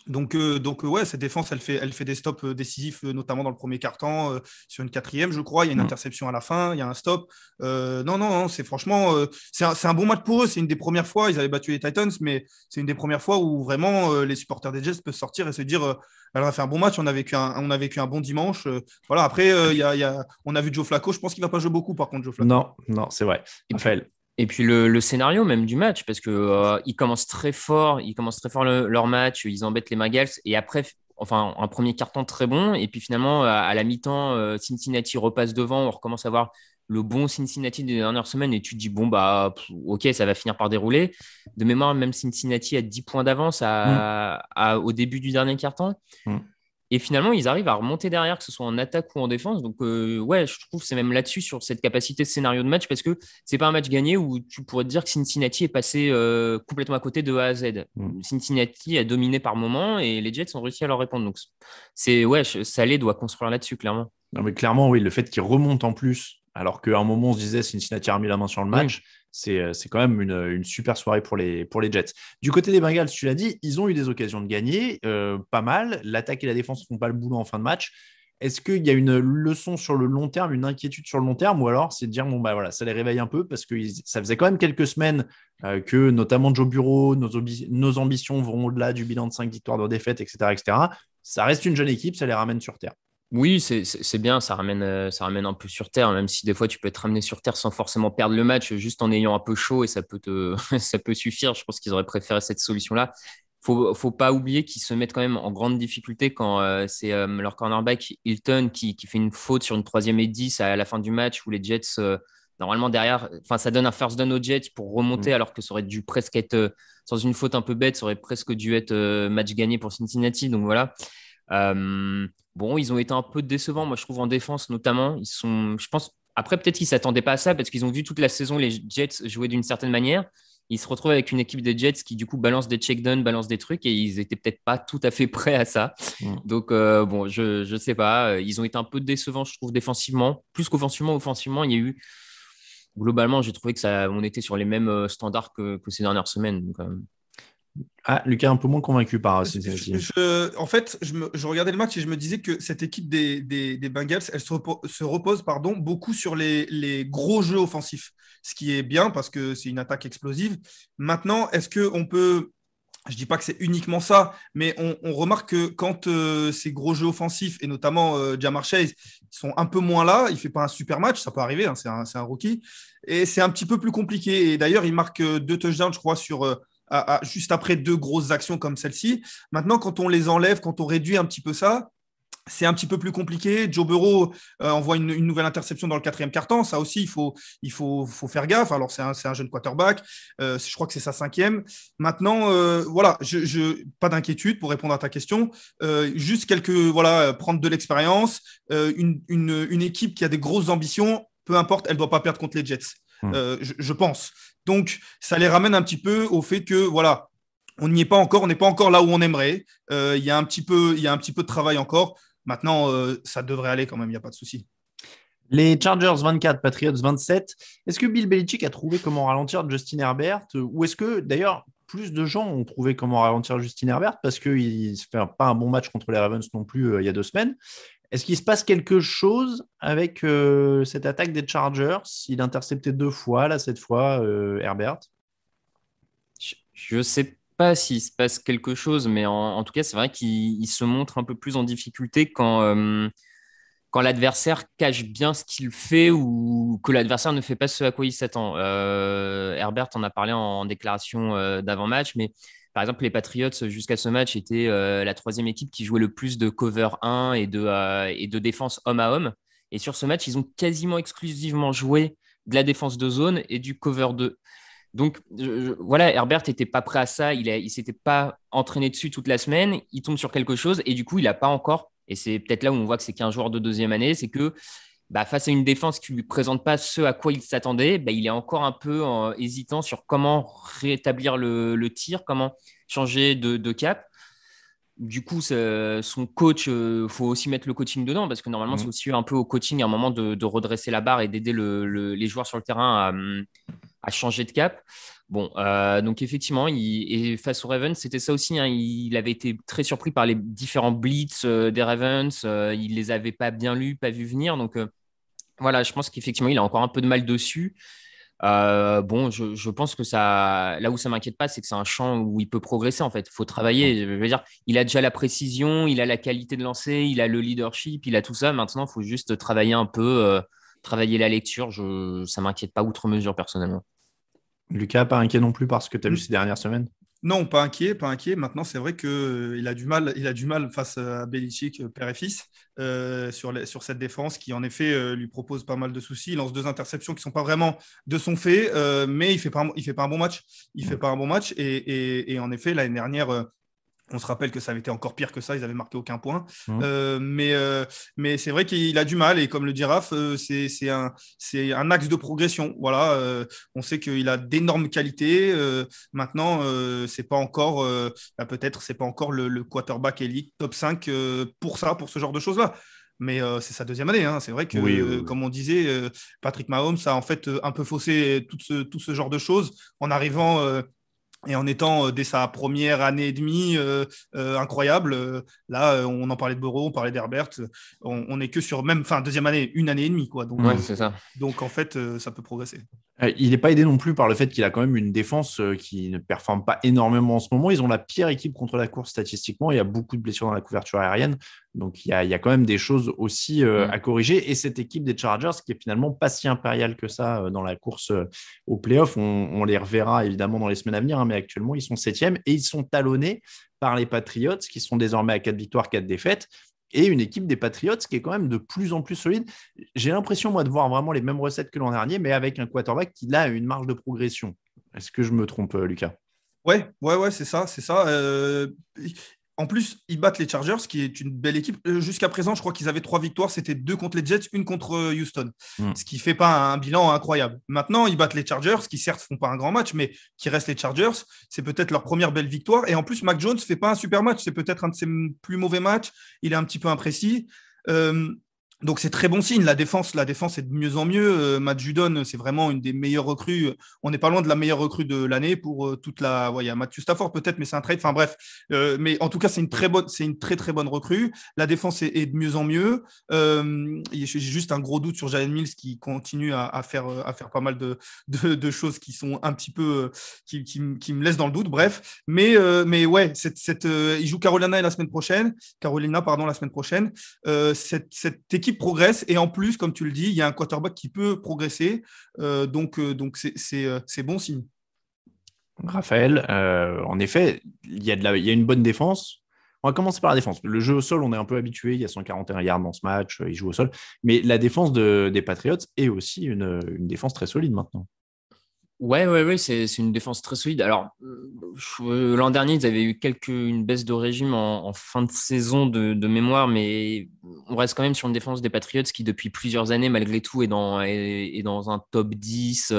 Donc ouais, cette défense, elle fait des stops décisifs, notamment dans le premier quart-temps, sur une quatrième, je crois. Il y a une interception à la fin, il y a un stop. Non, c'est franchement, c'est un bon match pour eux. C'est une des premières fois, ils avaient battu les Titans, mais c'est une des premières fois où vraiment les supporters des Jets peuvent sortir et se dire, elle a fait un bon match, on a vécu un bon dimanche. Voilà, après, on a vu Joe Flacco, je pense qu'il ne va pas jouer beaucoup, par contre, Joe Flacco. Non, c'est vrai. Raphaël. Et puis le scénario même du match, parce que ils commencent très fort, leur match, ils embêtent les Bengals, et après, enfin, un premier quart-temps très bon, et puis finalement, à la mi-temps, Cincinnati repasse devant, on recommence à voir le bon Cincinnati des dernières semaines, et tu te dis, bon, bah, ok, ça va finir par dérouler. De mémoire, même Cincinnati a 10 points d'avance au début du dernier quart-temps. Et finalement, ils arrivent à remonter derrière, que ce soit en attaque ou en défense. Donc, ouais, je trouve que c'est même là-dessus, sur cette capacité de scénario de match, parce que c'est pas un match gagné où tu pourrais te dire que Cincinnati est passé complètement à côté de A à Z. Cincinnati a dominé par moment et les Jets ont réussi à leur répondre. Donc, Saleh doit construire là-dessus, clairement. Non, mais clairement, oui, le fait qu'ils remontent en plus, alors qu'à un moment, on se disait Cincinnati a remis la main sur le match. C'est quand même une super soirée pour les Jets. Du côté des Bengals, tu l'as dit, ils ont eu des occasions de gagner, pas mal. L'attaque et la défense ne font pas le boulot en fin de match. Est-ce qu'il y a une leçon sur le long terme, une inquiétude sur le long terme, ou alors c'est de dire, bon, bah voilà, ça les réveille un peu, parce que ça faisait quand même quelques semaines que, notamment Joe Burrow, nos ambitions vont au-delà du bilan de 5 victoires de défaites, etc., etc. Ça reste une jeune équipe, ça les ramène sur terre. Oui, c'est bien, ça ramène un peu sur terre, même si des fois tu peux être ramené sur terre sans forcément perdre le match, juste en ayant un peu chaud, et ça peut ça peut suffire. Je pense qu'ils auraient préféré cette solution-là. Faut pas oublier qu'ils se mettent quand même en grande difficulté quand c'est leur cornerback Hilton qui fait une faute sur une 3e et 10 à la fin du match, où les Jets, normalement derrière, enfin ça donne un first down aux Jets pour remonter, alors que ça aurait dû presque être, sans une faute un peu bête, ça aurait presque dû être match gagné pour Cincinnati. Donc voilà. Bon, ils ont été un peu décevants, moi je trouve, en défense notamment. Je pense, après peut-être qu'ils ne s'attendaient pas à ça, parce qu'ils ont vu toute la saison les Jets jouer d'une certaine manière. Ils se retrouvent avec une équipe des Jets qui du coup balance des check-downs, balance des trucs, et ils n'étaient peut-être pas tout à fait prêts à ça. Donc bon, je ne sais pas. Ils ont été un peu décevants, je trouve, défensivement. Plus qu'offensivement, offensivement, il y a eu... Globalement, j'ai trouvé on était sur les mêmes standards que ces dernières semaines. Donc, Lucas, un peu moins convaincu par Cincinnati. En fait, je regardais le match et je me disais que cette équipe des Bengals, elle se repose beaucoup sur les gros jeux offensifs, ce qui est bien parce que c'est une attaque explosive. Maintenant, est-ce qu'on peut... Je ne dis pas que c'est uniquement ça, mais on remarque que quand ces gros jeux offensifs, et notamment Ja'Marr Chase, sont un peu moins là, il ne fait pas un super match, ça peut arriver, hein, c'est un rookie, et c'est un petit peu plus compliqué. Et d'ailleurs, il marque 2 touchdowns, je crois, juste après 2 grosses actions comme celle-ci. Maintenant, quand on les enlève, quand on réduit un petit peu ça, c'est un petit peu plus compliqué. Joe Burrow envoie une nouvelle interception dans le 4e quart-temps. Ça aussi, il faut faire gaffe. Alors, c'est un jeune quarterback. Je crois que c'est sa 5e. Maintenant, voilà, pas d'inquiétude pour répondre à ta question. Juste prendre de l'expérience. Une équipe qui a des grosses ambitions, peu importe, elle ne doit pas perdre contre les Jets. Je pense. Donc, ça les ramène un petit peu au fait que, voilà, on n'y est pas encore, on n'est pas encore là où on aimerait. Il y a un petit peu de travail encore. Maintenant, ça devrait aller quand même, il n'y a pas de souci. Les Chargers 24, Patriots 27. Est-ce que Bill Belichick a trouvé comment ralentir Justin Herbert, ou est-ce que, d'ailleurs, plus de gens ont trouvé comment ralentir Justin Herbert parce qu'il ne fait pas un bon match contre les Ravens non plus il y a 2 semaines? Est-ce qu'il se passe quelque chose avec cette attaque des Chargers? Il a intercepté 2 fois, là, cette fois, Herbert. Je ne sais pas s'il se passe quelque chose, mais en tout cas, c'est vrai qu'il se montre un peu plus en difficulté quand l'adversaire cache bien ce qu'il fait ou que l'adversaire ne fait pas ce à quoi il s'attend. Herbert en a parlé en déclaration d'avant-match, mais par exemple, les Patriots, jusqu'à ce match, étaient la 3e équipe qui jouait le plus de cover 1 et de défense homme à homme. Et sur ce match, ils ont quasiment exclusivement joué de la défense de zone et du cover 2. Donc, voilà, Herbert n'était pas prêt à ça. Il ne s'était pas entraîné dessus toute la semaine. Il tombe sur quelque chose et du coup, il n'a pas encore... Et c'est peut-être là où on voit que c'est qu'un joueur de 2e année, c'est que face à une défense qui ne lui présente pas ce à quoi il s'attendait, il est encore un peu hésitant sur comment rétablir le tir, comment changer de cap. du coup, son coach, faut aussi mettre le coaching dedans parce que normalement, c'est aussi un peu au coaching à un moment de redresser la barre et d'aider les joueurs sur le terrain à changer de cap. Bon, donc effectivement, et face aux Ravens, c'était ça aussi. Hein, il avait été très surpris par les différents blitz des Ravens. Il les avait pas bien lus, pas vus venir. Donc voilà, je pense qu'effectivement, il a encore un peu de mal dessus. Bon, je pense que ça, là où ça m'inquiète pas, c'est que c'est un champ où il peut progresser en fait. Il faut travailler. Je veux dire, il a déjà la précision, il a la qualité de lancer, il a le leadership, il a tout ça. Maintenant, il faut juste travailler un peu, travailler la lecture. Ça m'inquiète pas outre mesure personnellement. Lucas, pas inquiet non plus parce que tu as vu ces dernières semaines? Non, pas inquiet, pas inquiet. Maintenant, c'est vrai qu'il a du mal face à Belichick, père et fils, sur cette défense qui, en effet, lui propose pas mal de soucis. Il lance 2 interceptions qui ne sont pas vraiment de son fait, mais il fait pas un bon match. Il fait pas un bon match. Et en effet, l'année dernière, on se rappelle que ça avait été encore pire que ça, ils n'avaient marqué aucun point. Mais c'est vrai qu'il a du mal, et comme le dit Raph, c'est un axe de progression. Voilà, on sait qu'il a d'énormes qualités. Maintenant, c'est pas encore, peut-être, c'est pas encore le quarterback élite top 5 pour ce genre de choses-là. Mais c'est sa 2e année. Hein. C'est vrai que, Oui. comme on disait, Patrick Mahomes a en fait un peu faussé tout ce genre de choses en arrivant et en étant dès sa première année et demie incroyable. Là, on en parlait de Burrow, on parlait d'Herbert. On n'est que sur même, 2e année, 1 année et demie, quoi. Donc, c'est ça. Donc en fait, ça peut progresser. Il n'est pas aidé non plus par le fait qu'il a quand même une défense qui ne performe pas énormément en ce moment. Ils ont la pire équipe contre la course statistiquement. Il y a beaucoup de blessures dans la couverture aérienne. Donc, il y a quand même des choses aussi à corriger. Et cette équipe des Chargers, qui est finalement pas si impériale que ça dans la course aux playoffs, on les reverra évidemment dans les semaines à venir. Hein, mais actuellement, ils sont 7e et ils sont talonnés par les Patriots, qui sont désormais à 4 victoires, 4 défaites. Et une équipe des Patriots qui est quand même de plus en plus solide. J'ai l'impression, moi, de voir vraiment les mêmes recettes que l'an dernier, mais avec un quarterback qui a une marge de progression. Est-ce que je me trompe, Lucas? Ouais, c'est ça. En plus, ils battent les Chargers, qui est une belle équipe. Jusqu'à présent, je crois qu'ils avaient 3 victoires. C'était 2 contre les Jets, 1 contre Houston. Ce qui ne fait pas un bilan incroyable. Maintenant, ils battent les Chargers, qui certes ne font pas un grand match, mais qui restent les Chargers. C'est peut-être leur première belle victoire. Et en plus, Mac Jones ne fait pas un super match. C'est peut-être un de ses plus mauvais matchs. Il est un petit peu imprécis. Donc, c'est très bon signe. La défense est de mieux en mieux. Matt Judon, c'est vraiment une des meilleures recrues. On n'est pas loin de la meilleure recrue de l'année pour toute la. Ouais, il y a Matthew Stafford peut-être, mais c'est un trade. Enfin bref. Mais en tout cas, c'est une très très bonne recrue. La défense est de mieux en mieux. J'ai juste un gros doute sur Jalen Mills qui continue à faire pas mal de choses qui sont un petit peu. Qui me laissent dans le doute. Bref. Mais ouais, il joue Carolina la semaine prochaine. Cette équipe progresse, et en plus, comme tu le dis, il y a un quarterback qui peut progresser, donc c'est bon signe. Raphaël, en effet, il y a une bonne défense. On va commencer par la défense. Le jeu au sol, on est un peu habitué, il y a 141 yards dans ce match, ils jouent au sol, mais la défense des Patriots est aussi une défense très solide maintenant. Ouais, c'est une défense très solide. Alors, l'an dernier, ils avaient eu une baisse de régime en fin de saison de mémoire, mais on reste quand même sur une défense des Patriots qui, depuis plusieurs années, malgré tout, est dans un top 10,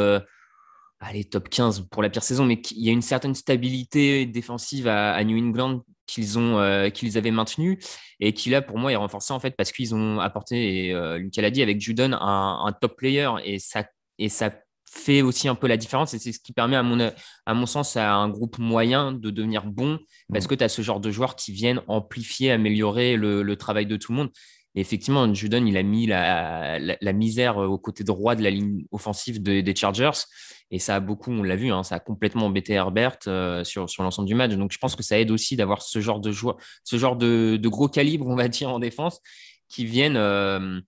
top 15 pour la pire saison, mais il y a une certaine stabilité défensive à New England qu'ils avaient maintenue, et qui, là, pour moi, est renforcée, en fait, parce qu'ils ont apporté, et Lucas l'a dit, avec Judon, un top player, et ça fait aussi un peu la différence, et c'est ce qui permet à mon sens à un groupe moyen de devenir bon, parce que tu as ce genre de joueurs qui viennent amplifier, améliorer le travail de tout le monde. Et effectivement, Judon, il a mis la misère au côté droit de la ligne offensive des Chargers, et ça a beaucoup, on l'a vu, hein, ça a complètement embêté Herbert sur l'ensemble du match. Donc je pense que ça aide aussi d'avoir ce genre de joueurs, ce genre de gros calibre, on va dire, en défense, qui viennent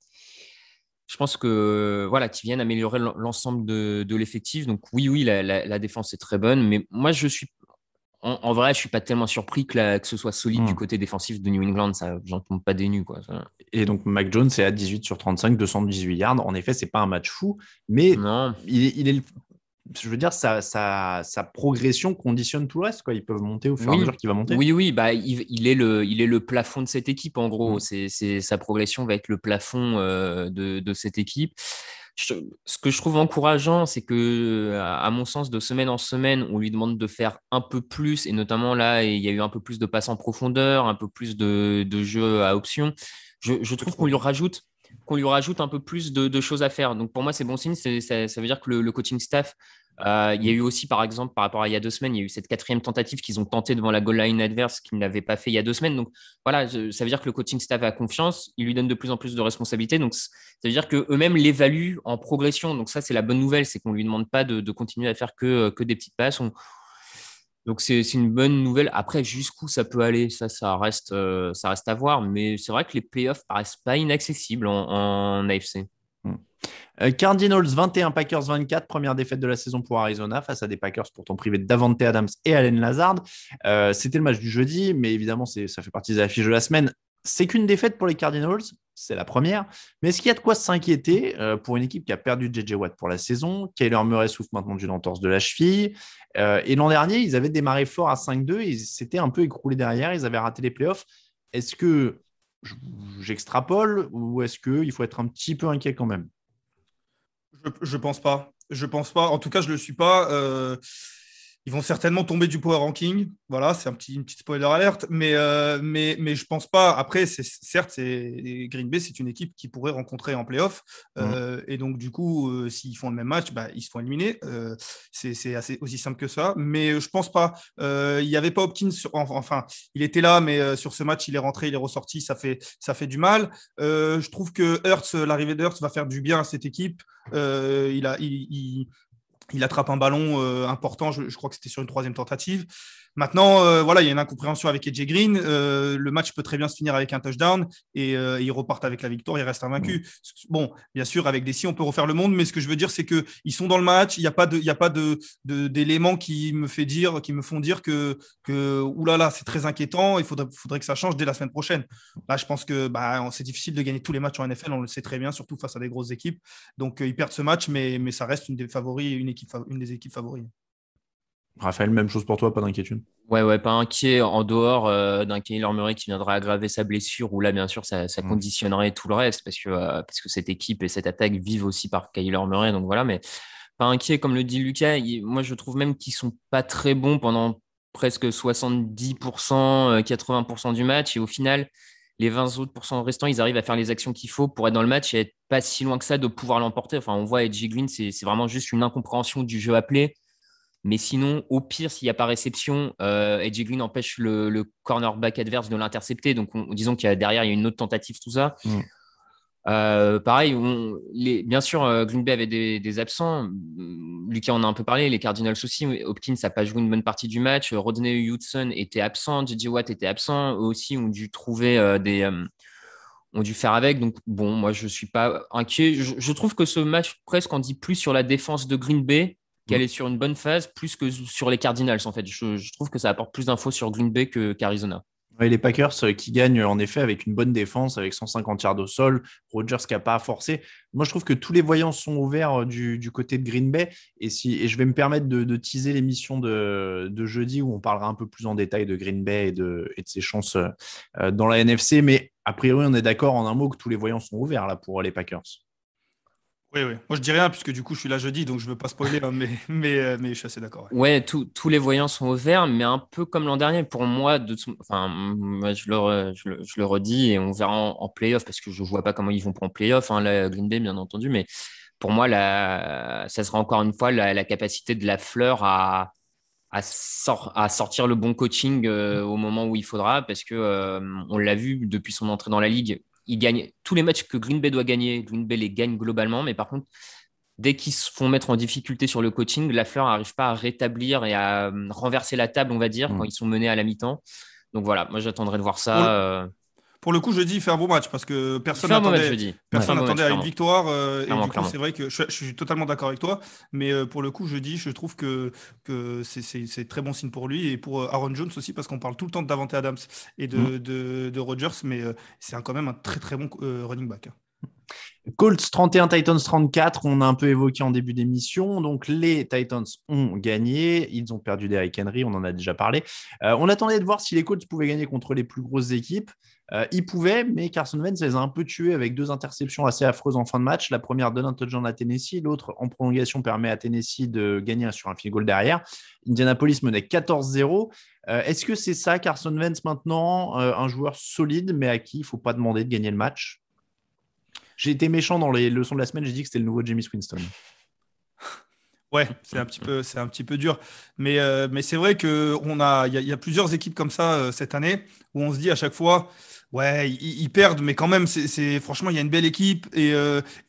je pense que qui viennent améliorer l'ensemble de l'effectif. Donc oui, la défense est très bonne, mais moi je suis en vrai, je suis pas tellement surpris que ce soit solide du côté défensif de New England. Ça, j'en tombe pas des nues, quoi. Et donc Mac Jones est à 18 sur 35, 218 yards. En effet, c'est pas un match fou, mais il est je veux dire, sa progression conditionne tout le reste, quoi. Ils peuvent monter au fur et à mesure qu'il va monter. Oui, bah, il est le plafond de cette équipe, en gros. Sa progression va être le plafond de cette équipe. Ce que je trouve encourageant, c'est que, à mon sens, de semaine en semaine, on lui demande de faire un peu plus, et notamment là, il y a eu un peu plus de passes en profondeur, un peu plus de jeux à option. Je trouve qu'on lui rajoute un peu plus de choses à faire. Donc pour moi, c'est bon signe. Ça veut dire que le coaching staff, il y a eu aussi, par exemple, par rapport à il y a 2 semaines, il y a eu cette 4e tentative qu'ils ont tenté devant la goal line adverse qu'ils n'avaient pas fait il y a 2 semaines. Donc voilà, ça veut dire que le coaching staff a confiance, il lui donne de plus en plus de responsabilités. Donc ça veut dire qu'eux-mêmes l'évaluent en progression. Donc ça, c'est la bonne nouvelle, c'est qu'on ne lui demande pas de continuer à faire que des petites passes. Donc c'est une bonne nouvelle. Après, jusqu'où ça peut aller, ça reste à voir. Mais c'est vrai que les playoffs paraissent pas inaccessibles en AFC. Cardinals 21, Packers 24, première défaite de la saison pour Arizona face à des Packers pourtant privés de Davante Adams et Allen Lazard. C'était le match du jeudi, mais évidemment, ça fait partie des affiches de la semaine. C'est qu'une défaite pour les Cardinals, c'est la première. Mais est-ce qu'il y a de quoi s'inquiéter pour une équipe qui a perdu J.J. Watt pour la saison? Kyler Murray souffre maintenant d'une entorse de la cheville. Et l'an dernier, ils avaient démarré fort à 5-2 et ils s'étaient un peu écroulés derrière. Ils avaient raté les playoffs. Est-ce que j'extrapole ou est-ce qu'il faut être un petit peu inquiet quand même? Je pense pas. Je pense pas. En tout cas, je le suis pas. Ils vont certainement tomber du power ranking. Voilà, c'est une petite spoiler alerte. Mais je pense pas. Après, certes, Green Bay, c'est une équipe qui pourrait rencontrer en playoff. Et donc, du coup, s'ils font le même match, ils se font éliminer. C'est assez aussi simple que ça. Mais je pense pas. Il n'y avait pas Hopkins. Enfin, il était là, mais sur ce match, il est rentré, il est ressorti. Ça fait du mal. Je trouve que l'arrivée de Hurts va faire du bien à cette équipe. Il attrape un ballon important, je crois que c'était sur une 3e tentative. Maintenant, voilà, il y a une incompréhension avec AJ Green. Le match peut très bien se finir avec un touchdown et ils repartent avec la victoire, ils restent invaincus. Bon, bien sûr, avec des si, on peut refaire le monde, mais ce que je veux dire, c'est qu'ils sont dans le match. Il n'y a pas d'éléments qui me font dire que oulala, c'est très inquiétant. Il faudrait que ça change dès la semaine prochaine. Là, je pense que c'est difficile de gagner tous les matchs en NFL, on le sait très bien, surtout face à des grosses équipes. Donc, ils perdent ce match, mais ça reste une des équipes favoris. Raphaël, même chose pour toi, pas d'inquiétude? Ouais, pas inquiet en dehors d'un Kyler Murray qui viendrait aggraver sa blessure, où là, bien sûr, ça conditionnerait tout le reste parce que cette équipe et cette attaque vivent aussi par Kyler Murray. Donc voilà, mais pas inquiet, comme le dit Lucas. Moi, je trouve même qu'ils sont pas très bons pendant presque 70%, 80% du match. Et au final, les 20 autres pourcents restants, ils arrivent à faire les actions qu'il faut pour être dans le match et être pas si loin que ça de pouvoir l'emporter. Enfin, on voit AJ Green, c'est vraiment juste une incompréhension du jeu appelé. Mais sinon, au pire, s'il n'y a pas réception, AJ Green empêche le cornerback adverse de l'intercepter. Donc, disons qu'il y a derrière, il y a une autre tentative, tout ça. Pareil, bien sûr, Green Bay avait des absents. Lucas en a un peu parlé, les Cardinals aussi. Hopkins n'a pas joué une bonne partie du match. Rodney Hudson était absent. J.J. Watt était absent. Eux aussi ont dû trouver ont dû faire avec. Donc, bon, moi, je ne suis pas inquiet. Je trouve que ce match presque en dit plus sur la défense de Green Bay, qu'elle est sur une bonne phase, plus que sur les Cardinals, en fait. Je trouve que ça apporte plus d'infos sur Green Bay qu'Arizona. Ouais, les Packers qui gagnent en effet avec une bonne défense, avec 150 yards au sol, Rodgers qui n'a pas à forcer. Moi, je trouve que tous les voyants sont ouverts du côté de Green Bay. Et je vais me permettre de teaser l'émission de jeudi où on parlera un peu plus en détail de Green Bay et de ses chances dans la NFC. Mais a priori, on est d'accord en un mot que tous les voyants sont ouverts là pour les Packers. Oui. Moi, je dis rien puisque du coup, je suis là jeudi, donc je ne veux pas spoiler, hein, mais je suis assez d'accord. Ouais, tous les voyants sont ouverts, mais un peu comme l'an dernier. Pour moi, moi, je le redis et on verra en playoff parce que je ne vois pas comment ils vont en playoff, hein, la Green Bay, bien entendu. Mais pour moi, ça sera encore une fois la capacité de Lafleur à sortir le bon coaching au moment où il faudra parce que on l'a vu depuis son entrée dans la ligue. Il gagne tous les matchs que Green Bay doit gagner. Green Bay les gagne globalement, mais par contre, dès qu'ils se font mettre en difficulté sur le coaching, Lafleur n'arrive pas à rétablir et à renverser la table, on va dire, quand ils sont menés à la mi-temps. Donc voilà, moi j'attendrai de voir ça. Pour le coup, jeudi, il fait un bon match parce que personne n'attendait à une victoire. Et du coup, c'est vrai que je suis totalement d'accord avec toi. Mais pour le coup, jeudi, je trouve que c'est très bon signe pour lui et pour Aaron Jones aussi parce qu'on parle tout le temps de Davante Adams et de Rodgers, mais c'est quand même un très très bon running back. Colts 31, Titans 34, on a un peu évoqué en début d'émission. Donc, les Titans ont gagné. Ils ont perdu Derrick Henry, on en a déjà parlé. On attendait de voir si les Colts pouvaient gagner contre les plus grosses équipes. Ils pouvaient, mais Carson Wentz les a un peu tués avec 2 interceptions assez affreuses en fin de match. La première donne un touchdown à Tennessee, l'autre en prolongation permet à Tennessee de gagner sur un field goal derrière. Indianapolis menait 14-0. Est-ce que c'est ça, Carson Wentz maintenant, un joueur solide, mais à qui il ne faut pas demander de gagner le match? J'ai été méchant dans les leçons de la semaine, j'ai dit que c'était le nouveau Jameis Winston. Ouais, c'est un petit peu dur. Mais c'est vrai il y a plusieurs équipes comme ça cette année où on se dit à chaque fois, ouais, ils perdent, mais quand même, franchement, il y a une belle équipe et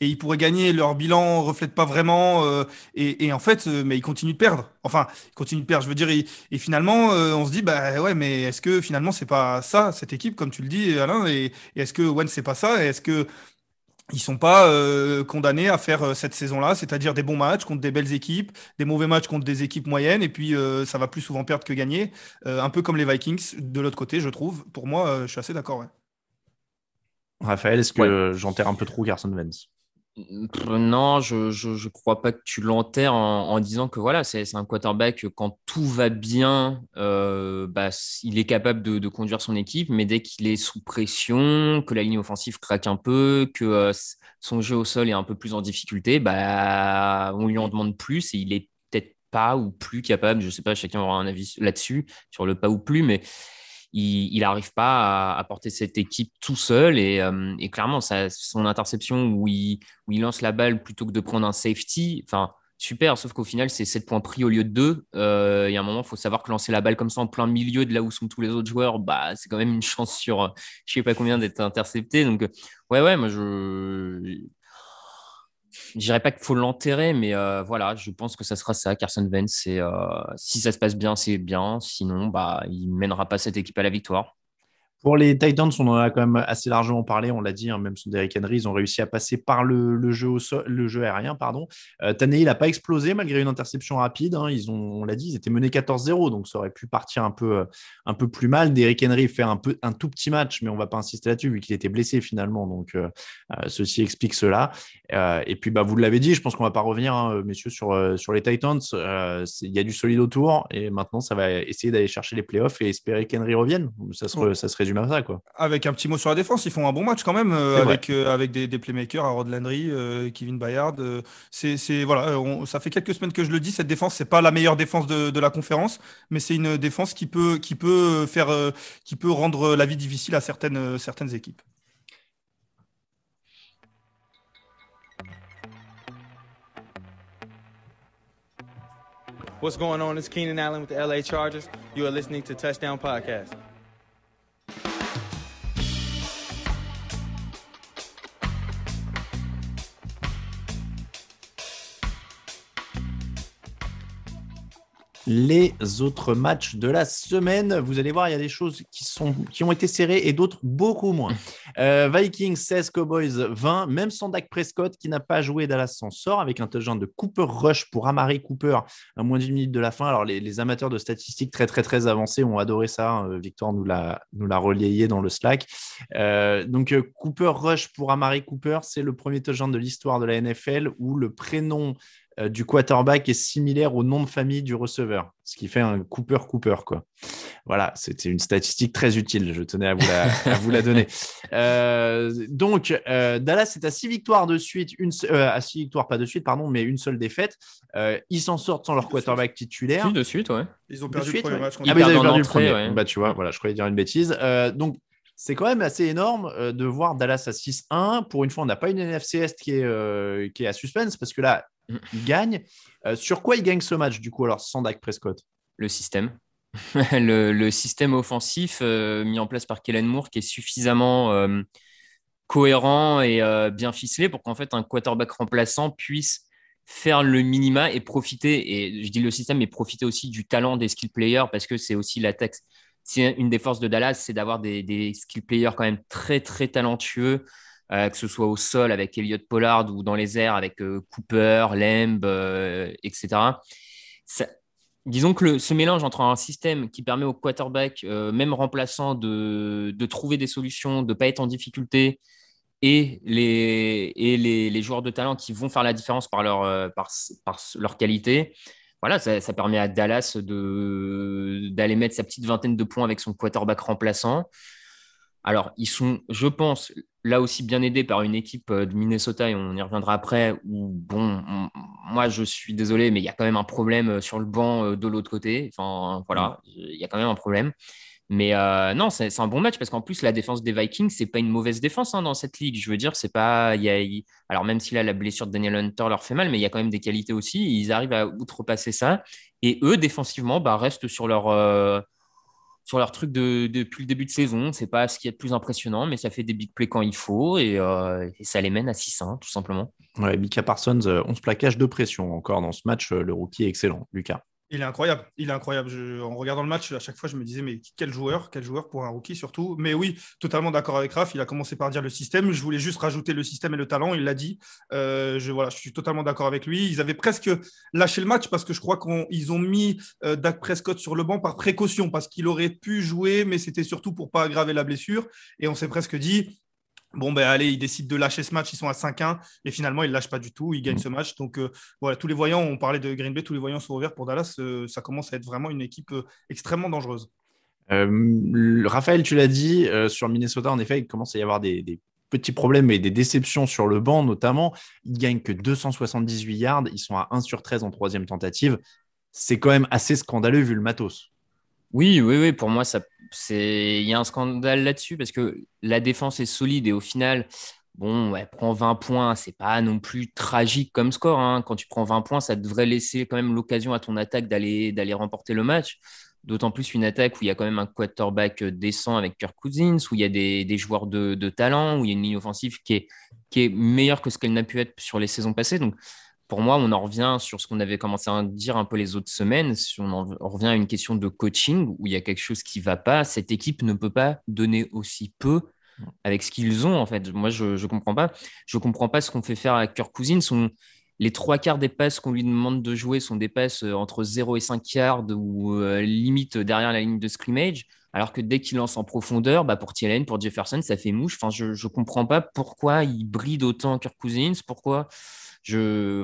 ils pourraient gagner. Leur bilan reflète pas vraiment. Et en fait, mais ils continuent de perdre. Enfin, ils continuent de perdre, je veux dire. Et finalement, on se dit, bah ouais, mais est-ce que finalement, c'est pas ça, cette équipe, comme tu le dis, Alain? Et est-ce que Wentz, c'est pas ça? Et est-ce que ils sont pas condamnés à faire cette saison-là, c'est-à-dire des bons matchs contre des belles équipes, des mauvais matchs contre des équipes moyennes, et puis ça va plus souvent perdre que gagner, un peu comme les Vikings de l'autre côté, je trouve. Pour moi, je suis assez d'accord. Ouais. Raphaël, est-ce que j'enterre un peu trop Carson Wentz? Non, je crois pas que tu l'enterres en disant que voilà, c'est un quarterback quand tout va bien, il est capable de conduire son équipe, mais dès qu'il est sous pression, que la ligne offensive craque un peu, que son jeu au sol est un peu plus en difficulté, on lui en demande plus et il est peut-être pas ou plus capable, je sais pas, chacun aura un avis là-dessus, sur le pas ou plus, mais il n'arrive pas à porter cette équipe tout seul et clairement, son interception où il lance la balle plutôt que de prendre un safety, enfin, super, sauf qu'au final, c'est 7 points pris au lieu de 2. Il y a un moment, il faut savoir que lancer la balle comme ça en plein milieu de là où sont tous les autres joueurs, c'est quand même une chance sur je sais pas combien d'être intercepté. Donc, ouais, moi, je dirais pas qu'il faut l'enterrer, mais voilà, je pense que ça sera ça, Carson Wentz. Si ça se passe bien, c'est bien. Sinon, il mènera pas cette équipe à la victoire. Pour les Titans, on en a quand même assez largement parlé, on l'a dit, hein, même sur Derrick Henry, ils ont réussi à passer par le jeu aérien. Tannehill n'a pas explosé malgré une interception rapide. Hein, on l'a dit, ils étaient menés 14-0, donc ça aurait pu partir un peu plus mal. Derrick Henry fait un tout petit match, mais on ne va pas insister là-dessus, vu qu'il était blessé finalement. Donc, ceci explique cela. Et puis, vous l'avez dit, je pense qu'on ne va pas revenir, hein, messieurs, sur les Titans. Il y a du solide autour, et maintenant, ça va essayer d'aller chercher les playoffs et espérer qu'Henry revienne. Ça se résume à ça, quoi. Avec un petit mot sur la défense, ils font un bon match quand même, avec des playmakers, Harold Landry, Kevin Bayard. Voilà, ça fait quelques semaines que je le dis, cette défense, c'est pas la meilleure défense de la conférence, mais c'est une défense qui peut rendre la vie difficile à certaines équipes. What's going on? It's Keenan Allen with the LA Chargers. You are listening to Touchdown Podcast. Les autres matchs de la semaine, vous allez voir, il y a des choses qui ont été serrées et d'autres beaucoup moins. Vikings 16, Cowboys 20, même sans Dak Prescott qui n'a pas joué, Dallas s'en sort avec un touchdown de Cooper Rush pour Amari Cooper à moins d'une minute de la fin. Alors les amateurs de statistiques très très très avancés ont adoré ça. Hein. Victor nous l'a relayé dans le Slack. Donc Cooper Rush pour Amari Cooper, c'est le premier touchdown de l'histoire de la NFL où le prénom du quarterback est similaire au nom de famille du receveur, ce qui fait un Cooper, quoi. Voilà, c'était une statistique très utile, je tenais à vous la donner. Donc, Dallas est à 6 victoires de suite, à 6 victoires, pas de suite, pardon, mais une seule défaite. Ils s'en sortent sans leur quarterback titulaire. Si, de suite, ouais. Ils ont perdu le premier match. Ils avaient perdu le premier. Ouais. Tu vois, voilà, je croyais dire une bêtise. Donc, c'est quand même assez énorme de voir Dallas à 6-1. Pour une fois, on n'a pas une NFC Est qui est à suspense parce que là, ils gagnent. Sur quoi ils gagnent ce match, du coup, alors, sans Dak Prescott? Le système. le système offensif mis en place par Kellen Moore qui est suffisamment cohérent et bien ficelé pour qu'en fait, un quarterback remplaçant puisse faire le minima et profiter, et je dis le système, mais profiter aussi du talent des skill players parce que c'est aussi l'attaque. C'est une des forces de Dallas, c'est d'avoir des skill players quand même très, très talentueux, que ce soit au sol avec Elliott Pollard ou dans les airs avec Cooper, Lamb, etc. Disons que ce mélange entre un système qui permet au quarterback, même remplaçant, de trouver des solutions, de ne pas être en difficulté, et les joueurs de talent qui vont faire la différence par leur qualité. Voilà, ça permet à Dallas d'aller mettre sa petite vingtaine de points avec son quarterback remplaçant. Alors, ils sont, je pense, là aussi bien aidés par une équipe de Minnesota, et on y reviendra après, où, bon, moi, je suis désolé, mais il y a quand même un problème sur le banc de l'autre côté. Enfin, voilà, il y a quand même un problème. Mais non, c'est un bon match parce qu'en plus, la défense des Vikings, c'est pas une mauvaise défense dans cette ligue. Je veux dire, c'est pas. Alors, même si là, la blessure de Daniel Hunter leur fait mal, mais il y a quand même des qualités aussi. Ils arrivent à outrepasser ça. Et eux, défensivement, restent sur leur truc depuis le début de saison. C'est pas ce qui est le plus impressionnant, mais ça fait des big plays quand il faut et ça les mène à 6-1, tout simplement. Ouais, Micah Parsons, 11 plaquages de pression encore dans ce match. Le rookie est excellent, Lucas. Il est incroyable, en regardant le match, à chaque fois, je me disais, mais quel joueur pour un rookie surtout. Mais oui, totalement d'accord avec Raph, il a commencé par dire le système, je voulais juste rajouter le système et le talent, il l'a dit. Je suis totalement d'accord avec lui. Ils avaient presque lâché le match parce que je crois qu'ils ont mis Dak Prescott sur le banc par précaution, parce qu'il aurait pu jouer, mais c'était surtout pour ne pas aggraver la blessure. Et on s'est presque dit, bon, ben allez, ils décident de lâcher ce match, ils sont à 5-1 et finalement, ils ne lâchent pas du tout, ils gagnent ce match. Donc voilà, tous les voyants, on parlait de Green Bay, tous les voyants sont ouverts pour Dallas. Ça commence à être vraiment une équipe extrêmement dangereuse. Raphaël, tu l'as dit, sur Minnesota, en effet, il commence à y avoir des petits problèmes et des déceptions sur le banc, notamment. Ils gagnent que 278 yards, ils sont à 1 sur 13 en troisième tentative. C'est quand même assez scandaleux vu le matos. Oui, oui, oui, pour moi, il y a un scandale là-dessus parce que la défense est solide et au final, bon, ouais, prend 20 points, c'est pas non plus tragique comme score, hein. Quand tu prends 20 points, ça devrait laisser quand même l'occasion à ton attaque d'aller remporter le match. D'autant plus une attaque où il y a quand même un quarterback décent avec Kirk Cousins, où il y a des joueurs de talent, où il y a une ligne offensive qui est meilleure que ce qu'elle n'a pu être sur les saisons passées. Donc, pour moi, on en revient sur ce qu'on avait commencé à dire un peu les autres semaines. Si on en revient à une question de coaching où il y a quelque chose qui ne va pas. Cette équipe ne peut pas donner aussi peu avec ce qu'ils ont, en fait. Moi, je ne comprends pas. Je ne comprends pas ce qu'on fait faire à Kirk Cousins. Les trois quarts des passes qu'on lui demande de jouer sont des passes entre 0 et 5 yards ou limite derrière la ligne de scrimmage. Alors que dès qu'il lance en profondeur, pour Thielen, pour Jefferson, ça fait mouche. Enfin, je ne comprends pas pourquoi il bride autant Kirk Cousins. Pourquoi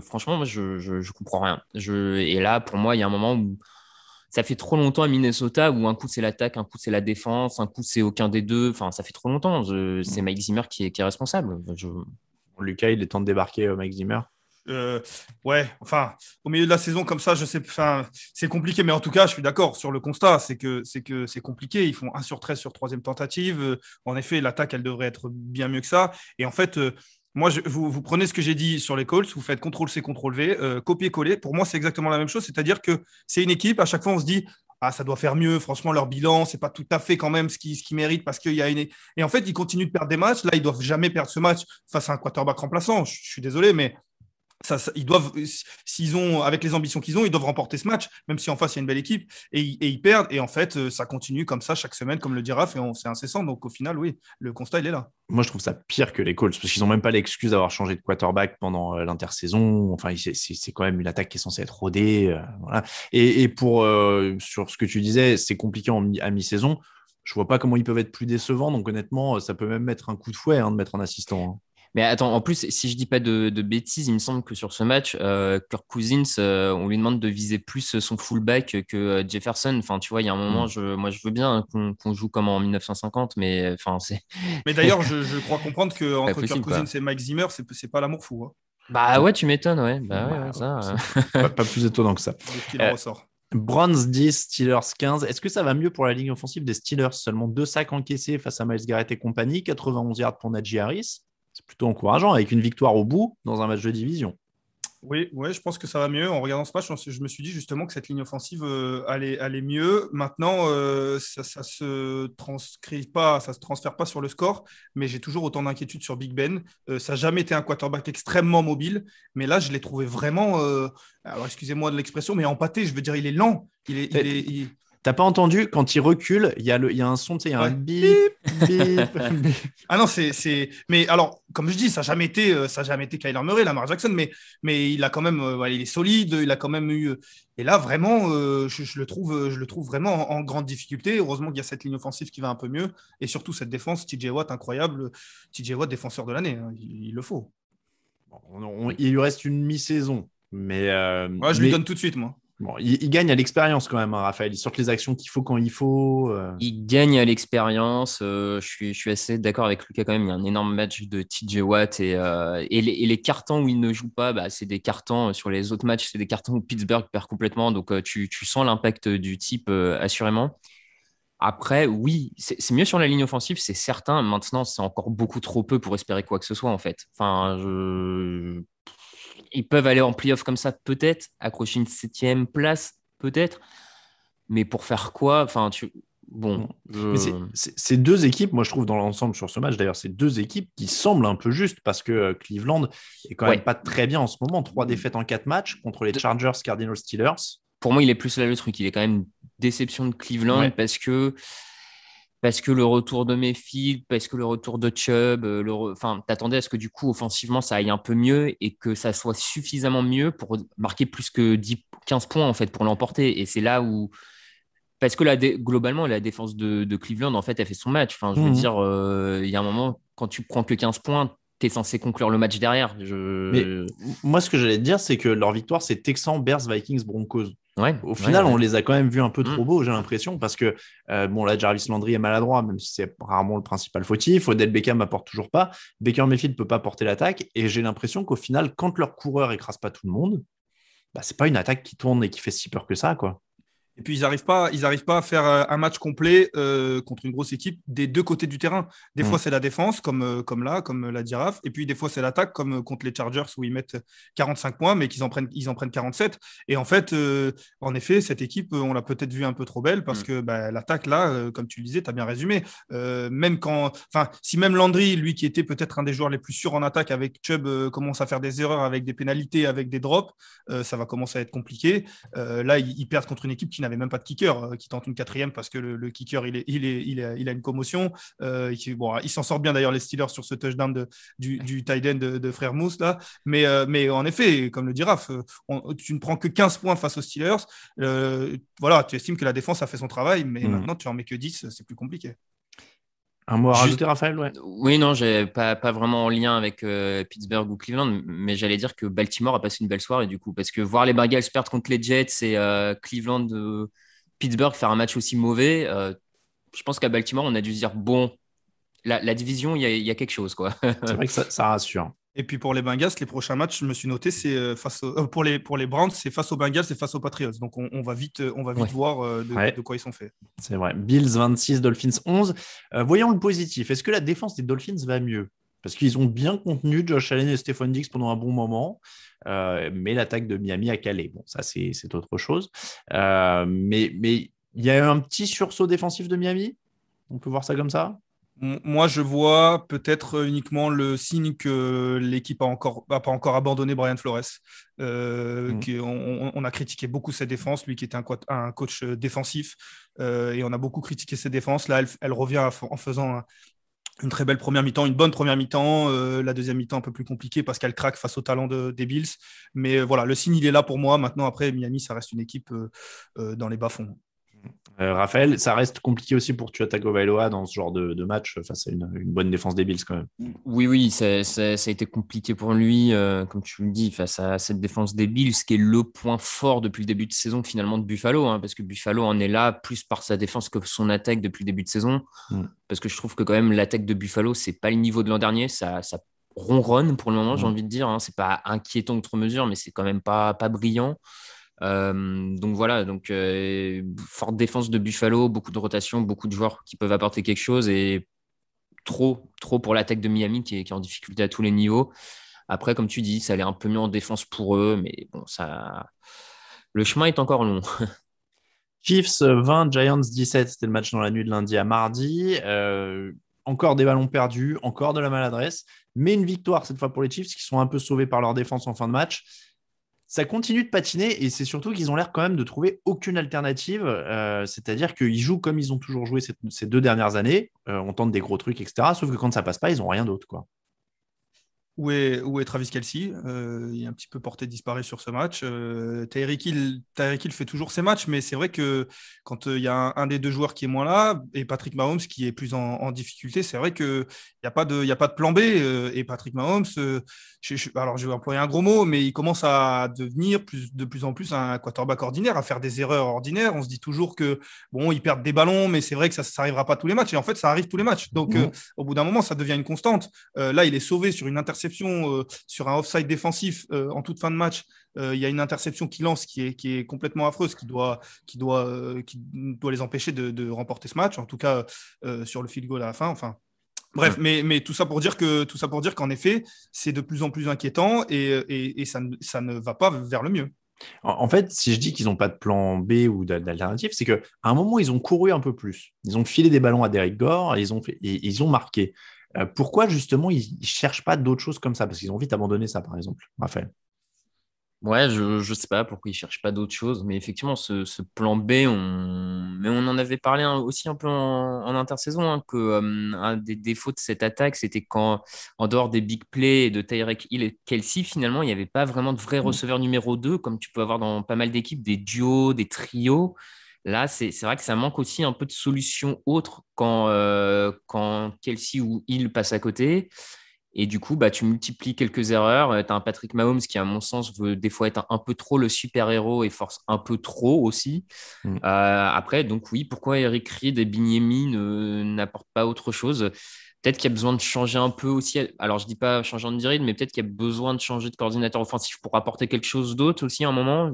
franchement, moi, je comprends rien. Et là, pour moi, il y a un moment où ça fait trop longtemps à Minnesota où un coup c'est l'attaque, un coup c'est la défense, un coup c'est aucun des deux. Enfin, ça fait trop longtemps. C'est Mike Zimmer qui est responsable. Lucas, il est temps de débarquer, Mike Zimmer. Ouais, enfin, au milieu de la saison comme ça, je sais, enfin, c'est compliqué, mais en tout cas, je suis d'accord sur le constat, c'est que c'est compliqué. Ils font 1 sur 13 sur troisième tentative. En effet, l'attaque, elle devrait être bien mieux que ça. Et en fait, moi, vous prenez ce que j'ai dit sur les Colts, vous faites CTRL-C, CTRL-V, copier-coller. Pour moi, c'est exactement la même chose. C'est-à-dire que c'est une équipe, à chaque fois, on se dit ah, ça doit faire mieux. Franchement, leur bilan, c'est pas tout à fait quand même ce qu'ils méritent parce qu'il y a une. Et en fait, ils continuent de perdre des matchs. Là, ils doivent jamais perdre ce match face à un quarterback remplaçant. Je suis désolé, mais ils doivent, s'ils ont, avec les ambitions qu'ils ont, ils doivent remporter ce match, même si en face il y a une belle équipe, et ils perdent. Et en fait, ça continue comme ça chaque semaine, comme le dit Raph, et c'est incessant. Donc au final, oui, le constat il est là. Moi, je trouve ça pire que les Colts parce qu'ils n'ont même pas l'excuse d'avoir changé de quarterback pendant l'intersaison. Enfin, c'est quand même une attaque qui est censée être rodée. Voilà. Et pour sur ce que tu disais, c'est compliqué à mi-saison. Je vois pas comment ils peuvent être plus décevants. Donc honnêtement, ça peut même mettre un coup de fouet de mettre un assistant. Mais attends, en plus, si je dis pas de bêtises, il me semble que sur ce match, Kirk Cousins, on lui demande de viser plus son fullback que Jefferson. Enfin, tu vois, il y a un moment, moi, je veux bien qu'on joue comme en 1950, mais enfin, c'est. Mais d'ailleurs, je crois comprendre que entre Kirk Cousins et Mike Zimmer, c'est pas l'amour fou. Hein. Bah ouais, tu m'étonnes, ouais. Ouais, ça. Pas plus étonnant que ça. Ressort. Browns 10, Steelers 15. Est-ce que ça va mieux pour la ligne offensive des Steelers? Seulement 2 sacs encaissés face à Myles Garrett et compagnie, 91 yards pour Najee Harris. C'est plutôt encourageant avec une victoire au bout dans un match de division. Oui, je pense que ça va mieux. En regardant ce match, je me suis dit justement que cette ligne offensive allait mieux. Maintenant, ça se transfère pas sur le score, mais j'ai toujours autant d'inquiétude sur Big Ben. Ça n'a jamais été un quarterback extrêmement mobile, mais là, je l'ai trouvé vraiment, alors excusez-moi de l'expression, mais empâté. Je veux dire, il est lent. T'as pas entendu quand il recule, il y a un son, tu sais, il y a un bip, bip, bip. Ah non, mais alors, comme je dis, ça n'a jamais été Kyler Murray, Lamar Jackson, mais il a quand même, il est solide, il a quand même eu. Et là, vraiment, je le trouve vraiment en grande difficulté. Heureusement qu'il y a cette ligne offensive qui va un peu mieux, et surtout cette défense, TJ Watt, incroyable, TJ Watt, défenseur de l'année, hein, il le faut. Il lui reste une mi-saison, mais. Je lui donne tout de suite, moi. Bon, il gagne à l'expérience quand même, hein, Raphaël. Il sort les actions qu'il faut quand il faut. Il gagne à l'expérience. Je suis assez d'accord avec Lucas quand même. Il y a un énorme match de TJ Watt et les cartons où il ne joue pas, c'est des cartons sur les autres matchs. C'est des cartons où Pittsburgh perd complètement. Donc tu sens l'impact du type assurément. Après, oui, c'est mieux sur la ligne offensive, c'est certain. Maintenant, c'est encore beaucoup trop peu pour espérer quoi que ce soit en fait. Enfin, ils peuvent aller en playoff comme ça, peut-être, accrocher une 7e place, peut-être. Mais pour faire quoi? Enfin, bon. Mais c'est deux équipes, moi je trouve dans l'ensemble sur ce match, d'ailleurs, c'est deux équipes qui semblent un peu justes parce que Cleveland est quand même pas très bien en ce moment. 3 défaites en 4 matchs contre les Chargers, Cardinals, Steelers. Pour moi, il est plus là le truc. Il est quand même une déception de Cleveland parce que le retour de Mayfield, parce que le retour de Chubb, t'attendais à ce que du coup, offensivement, ça aille un peu mieux et que ça soit suffisamment mieux pour marquer plus que 15 points en fait, pour l'emporter. Et c'est là où... Parce que globalement, la défense de Cleveland, en fait, elle fait son match. Enfin, je veux dire, il y a un moment, quand tu prends que 15 points, tu es censé conclure le match derrière. Mais moi, ce que j'allais te dire, c'est que leur victoire, c'est Texans, Bears, Vikings, Broncos. Au final, on les a quand même vus un peu trop beaux, j'ai l'impression, parce que là, Jarvis Landry est maladroit, même si c'est rarement le principal fautif. Odell Beckham n'apporte toujours pas. Baker Mayfield ne peut pas porter l'attaque. Et j'ai l'impression qu'au final, quand leur coureur écrase pas tout le monde, c'est pas une attaque qui tourne et qui fait si peur que ça, quoi. Et puis, ils n'arrivent pas à faire un match complet contre une grosse équipe des deux côtés du terrain. Des fois, c'est la défense, comme la Giraffe. Et puis, des fois, c'est l'attaque, comme contre les Chargers, où ils mettent 45 points, mais qu'ils en prennent 47. Et en fait, en effet, cette équipe, on l'a peut-être vue un peu trop belle parce que l'attaque, là, comme tu le disais, tu as bien résumé. Si même Landry, lui, qui était peut-être un des joueurs les plus sûrs en attaque avec Chubb, commence à faire des erreurs avec des pénalités, avec des drops, ça va commencer à être compliqué. Là, ils perdent contre une équipe qui n'avait même pas de kicker, qui tente une 4e parce que le kicker il a une commotion. Il s'en sort bien d'ailleurs les Steelers sur ce touchdown du tight end de frère Mousse là. Mais en effet, comme le dit Raph, tu ne prends que 15 points face aux Steelers. Tu estimes que la défense a fait son travail, mais maintenant tu en mets que 10, c'est plus compliqué. Un mot à rajouter, Raphaël? Oui, non, j'ai pas vraiment en lien avec Pittsburgh ou Cleveland, mais j'allais dire que Baltimore a passé une belle soirée du coup, parce que voir les Bengals perdre contre les Jets et Cleveland, Pittsburgh faire un match aussi mauvais, je pense qu'à Baltimore, on a dû se dire, bon, la division, il y a quelque chose, quoi. C'est vrai que ça rassure. Et puis pour les Bengals, les prochains matchs, je me suis noté, c'est pour les Browns, c'est face aux Bengals et face aux Patriots. Donc on va vite voir de quoi ils sont faits. C'est vrai. Bills 26, Dolphins 11. Voyons le positif. Est-ce que la défense des Dolphins va mieux? Parce qu'ils ont bien contenu Josh Allen et Stephon Diggs pendant un bon moment, mais l'attaque de Miami a calé. Bon, ça c'est autre chose. Mais il y a eu un petit sursaut défensif de Miami. On peut voir ça comme ça? Moi, je vois peut-être uniquement le signe que l'équipe n'a pas encore abandonné Brian Flores. On a critiqué beaucoup ses défenses, lui qui était un coach défensif, et on a beaucoup critiqué ses défenses. Là, elle revient en faisant une très belle première mi-temps, une bonne première mi-temps. La deuxième mi-temps un peu plus compliquée parce qu'elle craque face au talent des Bills. Mais voilà, le signe, il est là pour moi. Maintenant, après, Miami, ça reste une équipe dans les bas-fonds. Raphaël, ça reste compliqué aussi pour Tua Tagovailoa dans ce genre de match face à une bonne défense des Bills quand même. Oui, ça a été compliqué pour lui, comme tu le dis, face à cette défense des Bills, qui est le point fort depuis le début de saison finalement de Buffalo, parce que Buffalo en est là plus par sa défense que son attaque depuis le début de saison, parce que je trouve que quand même l'attaque de Buffalo, c'est pas le niveau de l'an dernier, ça ronronne pour le moment, j'ai envie de dire, c'est pas inquiétant outre mesure, mais c'est quand même pas brillant. Donc voilà, forte défense de Buffalo, beaucoup de rotation, beaucoup de joueurs qui peuvent apporter quelque chose et trop pour l'attaque de Miami qui est en difficulté à tous les niveaux. Après, comme tu dis, ça allait un peu mieux en défense pour eux, mais bon, le chemin est encore long. Chiefs 20, Giants 17, c'était le match dans la nuit de lundi à mardi. Encore des ballons perdus, encore de la maladresse, mais une victoire cette fois pour les Chiefs qui sont un peu sauvés par leur défense en fin de match. Ça continue de patiner et c'est surtout qu'ils ont l'air quand même de trouver aucune alternative. C'est-à-dire qu'ils jouent comme ils ont toujours joué ces 2 dernières années. On tente des gros trucs, etc. Sauf que quand ça passe pas, ils n'ont rien d'autre, quoi. Où est Travis Kelce? Il est un petit peu porté disparu sur ce match. Tyreek Hill fait toujours ses matchs, mais c'est vrai que quand il y a un des deux joueurs qui est moins là, et Patrick Mahomes qui est plus en difficulté, c'est vrai qu'il n'y a pas de plan B. Et Patrick Mahomes, alors je vais employer un gros mot, mais il commence à devenir de plus en plus un quarterback ordinaire, à faire des erreurs ordinaires. On se dit toujours que bon, ils perdent des ballons, mais c'est vrai que ça n'arrivera pas tous les matchs. Et en fait, ça arrive tous les matchs. Donc, au bout d'un moment, ça devient une constante. Là, il est sauvé sur une interception, sur un offside défensif en toute fin de match. Il y a une interception qu'il lance qui est complètement affreuse, qui doit les empêcher de remporter ce match, en tout cas sur le field goal à la fin. Enfin, bref, mais tout ça pour dire qu'en effet, c'est de plus en plus inquiétant et ça ne va pas vers le mieux. En fait, si je dis qu'ils n'ont pas de plan B ou d'alternative, c'est qu'à un moment, ils ont couru un peu plus. Ils ont filé des ballons à Derek Gore et ils ont marqué. Pourquoi, justement, ils ne cherchent pas d'autres choses comme ça? Parce qu'ils ont vite abandonné ça, par exemple. Raphaël. Ouais, je sais pas pourquoi ils cherchent pas d'autres choses, mais effectivement, ce plan B, mais on en avait parlé aussi un peu en intersaison, que un des défauts de cette attaque, c'était quand, en dehors des big plays de Tyreek Hill et Kelce, finalement, il n'y avait pas vraiment de vrai receveur numéro 2, comme tu peux avoir dans pas mal d'équipes, des duos, des trios. Là, c'est vrai que ça manque aussi un peu de solutions autres quand Kelce ou Hill passent à côté. Et du coup, tu multiplies quelques erreurs. Tu as un Patrick Mahomes qui, à mon sens, veut des fois être un peu trop le super-héros et force un peu trop aussi. Après, donc oui, pourquoi Eric Reid et Bignemi n'apportent pas autre chose? Peut-être qu'il y a besoin de changer un peu aussi. Alors, je ne dis pas changer de Reid, mais peut-être qu'il y a besoin de changer de coordinateur offensif pour apporter quelque chose d'autre aussi à un moment.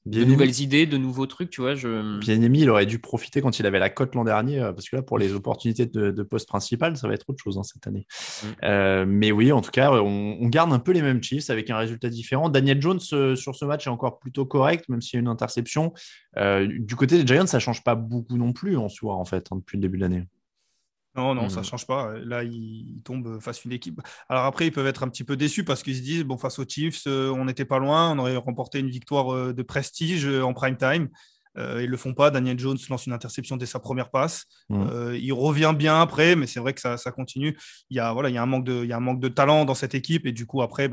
De nouvelles idées, de nouveaux trucs, tu vois. Bien-Aimé, il aurait dû profiter quand il avait la cote l'an dernier, parce que là, pour les opportunités de poste principal, ça va être autre chose cette année. Mais oui, en tout cas, on garde un peu les mêmes Chiefs avec un résultat différent. Daniel Jones, sur ce match, est encore plutôt correct, même s'il y a une interception. Du côté des Giants, ça ne change pas beaucoup non plus en soi, en fait, depuis le début de l'année. Non, ça ne change pas. Là, ils tombent face à une équipe. Alors après, ils peuvent être un petit peu déçus parce qu'ils se disent, bon, face aux Chiefs, on n'était pas loin, on aurait remporté une victoire de prestige en prime time. Ils ne le font pas. Daniel Jones lance une interception dès sa première passe. Il revient bien après, mais c'est vrai que ça continue. Il y a un manque de talent dans cette équipe et du coup, après,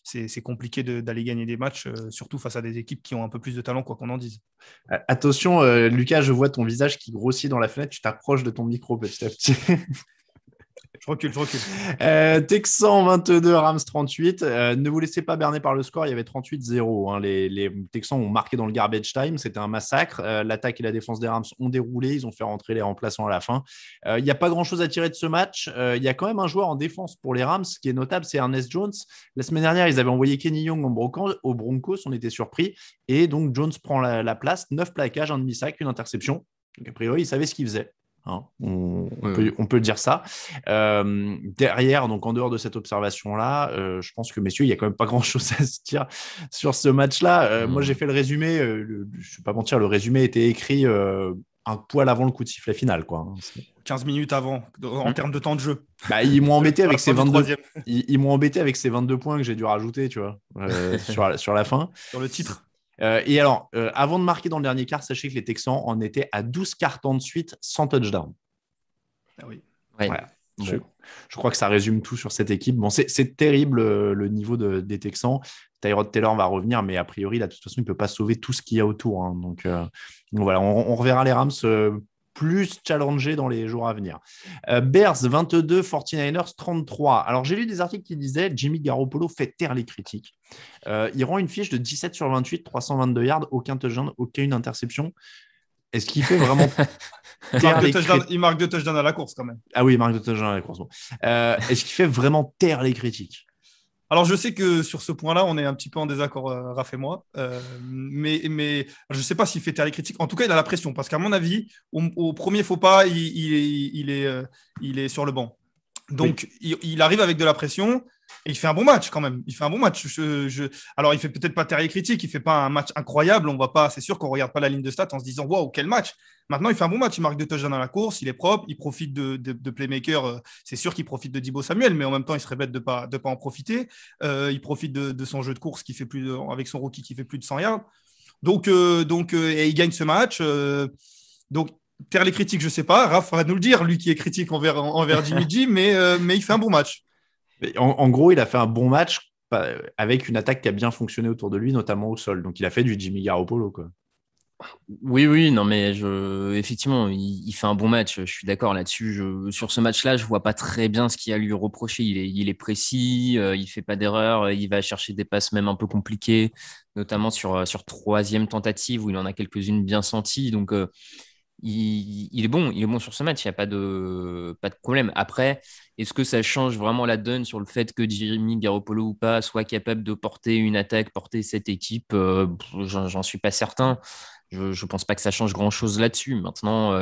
c'est compliqué d'aller gagner des matchs, surtout face à des équipes qui ont un peu plus de talent, quoi qu'on en dise. Attention, Lucas, je vois ton visage qui grossit dans la fenêtre. Tu t'approches de ton micro petit à petit. Je recule. Texans 22, Rams 38. Ne vous laissez pas berner par le score, il y avait 38-0. Les Texans ont marqué dans le garbage time, c'était un massacre. L'attaque et la défense des Rams ont déroulé, ils ont fait rentrer les remplaçants à la fin. Il n'y a pas grand-chose à tirer de ce match. Il y a quand même un joueur en défense pour les Rams qui est notable, c'est Ernest Jones. La semaine dernière, ils avaient envoyé Kenny Young aux Broncos, on était surpris. Et donc, Jones prend la place, 9 plaquages, un demi-sac, une interception. Donc, a priori, il savait ce qu'il faisait. On peut dire ça. Derrière, donc en dehors de cette observation-là, je pense que, messieurs, il n'y a quand même pas grand-chose à se dire sur ce match-là. Moi, j'ai fait le résumé. Je ne vais pas mentir, le résumé était écrit un poil avant le coup de sifflet final, quoi. 15 minutes avant, en termes de temps de jeu. Ils m'ont embêté avec ces 22. Ils m'ont embêté avec ces 22 points que j'ai dû rajouter, tu vois, sur la fin. Sur le titre. Et alors, avant de marquer dans le dernier quart, sachez que les Texans en étaient à 12 quarts de suite sans touchdown. Ah oui. Ouais. Voilà. Bon. Je crois que ça résume tout sur cette équipe. Bon, c'est terrible le niveau des Texans. Tyrod Taylor va revenir, mais a priori, là, de toute façon, il ne peut pas sauver tout ce qu'il y a autour. Donc voilà, on reverra les Rams plus challengés dans les jours à venir. Bears 22, 49ers 33. Alors, j'ai lu des articles qui disaient Jimmy Garoppolo fait taire les critiques. Il rend une fiche de 17 sur 28, 322 yards, aucun touchdown, aucune interception. Est-ce qu'il fait vraiment il marque 2 touchdowns à la course quand même. Ah oui, il marque 2 touchdowns à la course. Bon. Est-ce qu'il fait vraiment taire les critiques? Alors, je sais que sur ce point-là, on est un petit peu en désaccord, Raph et moi. Mais je ne sais pas s'il fait taire les critiques. En tout cas, il a la pression. Parce qu'à mon avis, au premier faux pas, il est sur le banc. Donc, il arrive avec de la pression. Et il fait un bon match quand même. Il fait un bon match. Alors, il fait peut-être pas terrible critique, il fait pas un match incroyable. On va pas, c'est sûr qu'on regarde pas la ligne de stats en se disant waouh, quel match. Maintenant, il fait un bon match. Il marque 2 touchdowns dans la course, il est propre, il profite de playmaker. C'est sûr qu'il profite de Deebo Samuel, mais en même temps, il serait bête de pas en profiter. Il profite de son jeu de course qui fait avec son rookie qui fait plus de 100 yards. Donc, et il gagne ce match. Donc, taire les critiques, je sais pas. Raph va nous le dire, lui qui est critique envers Jimmy G, mais il fait un bon match. En gros, il a fait un bon match avec une attaque qui a bien fonctionné autour de lui, notamment au sol. Donc, il a fait du Jimmy Garoppolo, quoi. Oui, non, mais effectivement, il fait un bon match. Je suis d'accord là-dessus. Sur ce match-là, je vois pas très bien ce qu'il y a à lui reprocher. Il est précis, il fait pas d'erreur, il va chercher des passes même un peu compliquées, notamment sur troisième tentative où il en a quelques-unes bien senties. Donc, il est bon sur ce match. Il n'y a pas de problème. Après, est-ce que ça change vraiment la donne sur le fait que Jimmy Garoppolo ou pas soit capable de porter une attaque, porter cette équipe? J'en suis pas certain. Je ne pense pas que ça change grand-chose là-dessus. Maintenant,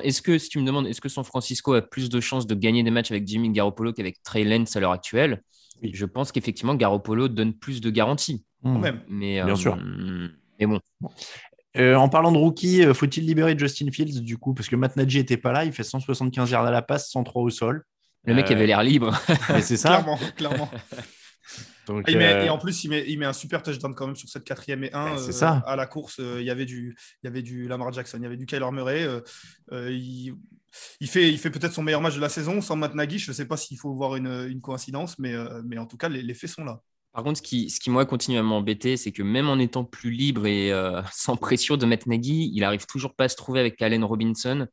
si tu me demandes, est-ce que San Francisco a plus de chances de gagner des matchs avec Jimmy Garoppolo qu'avec Trey Lance à l'heure actuelle? Oui. Je pense qu'effectivement, Garoppolo donne plus de garanties. Même. Mais, bien sûr. Mais bon. En parlant de rookie, faut-il libérer Justin Fields du coup? Parce que Matt Nagy n'était pas là, il fait 175 yards à la passe, 103 au sol. Le mec avait l'air libre. Mais c'est ça. Clairement. Donc, et en plus, il met un super touchdown quand même sur cette 4e et 1 à la course. Il y avait du Lamar Jackson, il y avait du Kyler Murray. Il fait peut-être son meilleur match de la saison sans Matt Nagy. Je ne sais pas s'il faut voir une coïncidence, mais en tout cas, les faits sont là. Par contre, ce qui moi continue à m'embêter, c'est que même en étant plus libre et sans pression de Matt Nagy, il arrive toujours pas à se trouver avec Allen Robinson.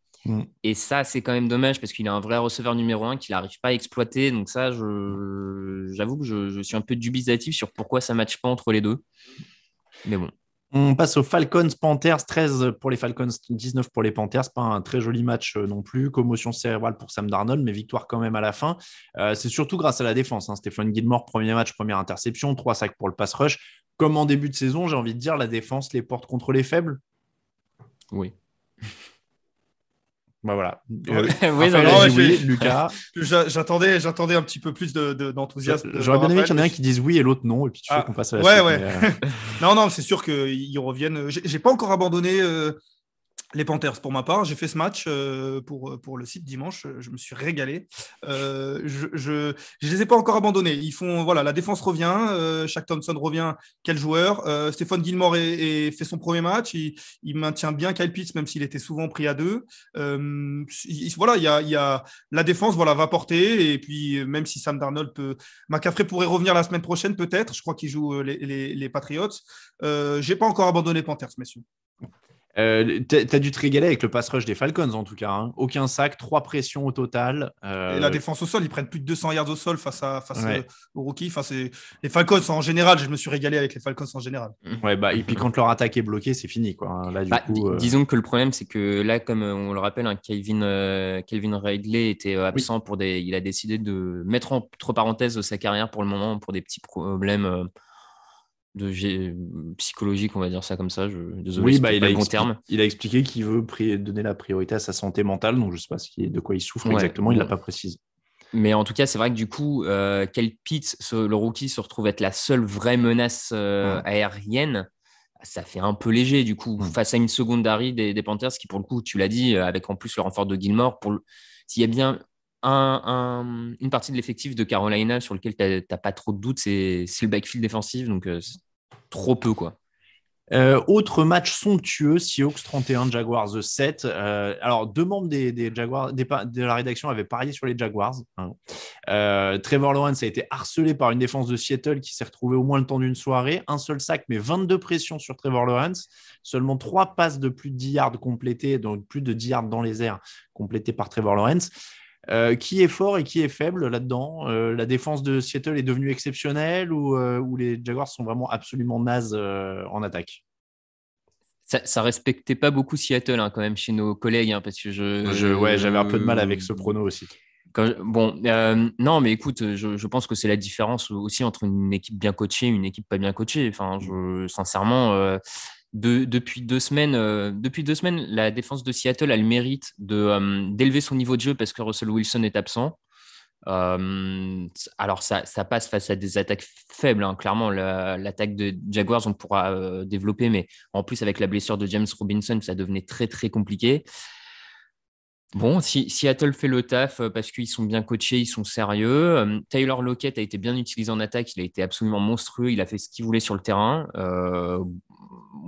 Et ça, c'est quand même dommage parce qu'il a un vrai receveur numéro 1 qu'il n'arrive pas à exploiter. Donc ça, j'avoue que je suis un peu dubitatif sur pourquoi ça ne matche pas entre les deux. Mais bon. On passe aux Falcons-Panthers, 13 pour les Falcons, 19 pour les Panthers. Pas un très joli match non plus. Commotion cérébrale pour Sam Darnold, mais victoire quand même à la fin. C'est surtout grâce à la défense. Stephen Gilmore, premier match, première interception, 3 sacs pour le pass rush. Comme en début de saison, j'ai envie de dire, la défense les porte contre les faibles. Oui. Bah voilà. Lucas. J'attendais un petit peu plus d'enthousiasme. J'aurais bien aimé qu'il y en ait un qui dise oui et l'autre non, et puis tu fais qu'on passe à la suite. Ouais. Mais, non, c'est sûr qu'ils reviennent. J'ai pas encore abandonné les Panthers pour ma part. J'ai fait ce match pour le site dimanche. Je me suis régalé. Je les ai pas encore abandonnés. Ils font la défense revient. Shaq Thompson revient. Quel joueur. Stephen Gilmore fait son premier match. Il maintient bien Kyle Pitts même s'il était souvent pris à 2. Il y a la défense va porter et puis même si Sam Darnold McCaffrey pourrait revenir la semaine prochaine peut-être. Je crois qu'il joue les Patriots. J'ai pas encore abandonné Panthers messieurs. T'as dû te régaler avec le pass rush des Falcons en tout cas. Aucun sac, 3 pressions au total. Et la défense au sol, ils prennent plus de 200 yards au sol face aux rookies. Les Falcons en général, je me suis régalé avec les Falcons en général. Ouais, et puis quand leur attaque est bloquée, c'est fini, quoi. Là, disons que le problème, c'est que là, comme on le rappelle, Calvin Ridley était absent il a décidé de mettre entre parenthèses sa carrière pour le moment pour des petits problèmes. Psychologique, on va dire ça comme ça. Désolé, il a expliqué qu'il veut donner la priorité à sa santé mentale, donc je ne sais pas de quoi il souffre exactement, il ne l'a pas précisé. Mais en tout cas, c'est vrai que du coup, Kyle Pitts, le rookie, se retrouve être la seule vraie menace aérienne. Ça fait un peu léger du coup, face à une secondary des Panthers qui, pour le coup, tu l'as dit, avec en plus le renfort de Gilmore, s'il y a bien une partie de l'effectif de Carolina sur lequel tu n'as pas trop de doute, c'est le backfield défensif, donc trop peu quoi. Autre match somptueux, Seahawks 31, Jaguars 7. Alors, 2 membres des Jaguars, de la rédaction avaient parié sur les Jaguars. Trevor Lawrence a été harcelé par une défense de Seattle qui s'est retrouvée au moins le temps d'une soirée. Un seul sac, mais 22 pressions sur Trevor Lawrence. Seulement 3 passes de plus de 10 yards complétées, donc plus de 10 yards dans les airs complétées par Trevor Lawrence. Qui est fort et qui est faible là-dedans? La défense de Seattle est devenue exceptionnelle ou les Jaguars sont vraiment absolument nazes en attaque? Ça respectait pas beaucoup Seattle quand même chez nos collègues parce que j'avais un peu de mal avec ce prono aussi. Non, mais écoute, je pense que c'est la différence aussi entre une équipe bien coachée et une équipe pas bien coachée. Enfin, sincèrement, depuis 2 semaines, la défense de Seattle a le mérite d'élever son niveau de jeu parce que Russell Wilson est absent. Alors, ça passe face à des attaques faibles, hein. Clairement, l'attaque de Jaguars, on pourra développer, mais en plus, avec la blessure de James Robinson, ça devenait très, très compliqué. Bon, si Seattle fait le taf parce qu'ils sont bien coachés, ils sont sérieux. Tyler Lockett a été bien utilisé en attaque, il a été absolument monstrueux, il a fait ce qu'il voulait sur le terrain.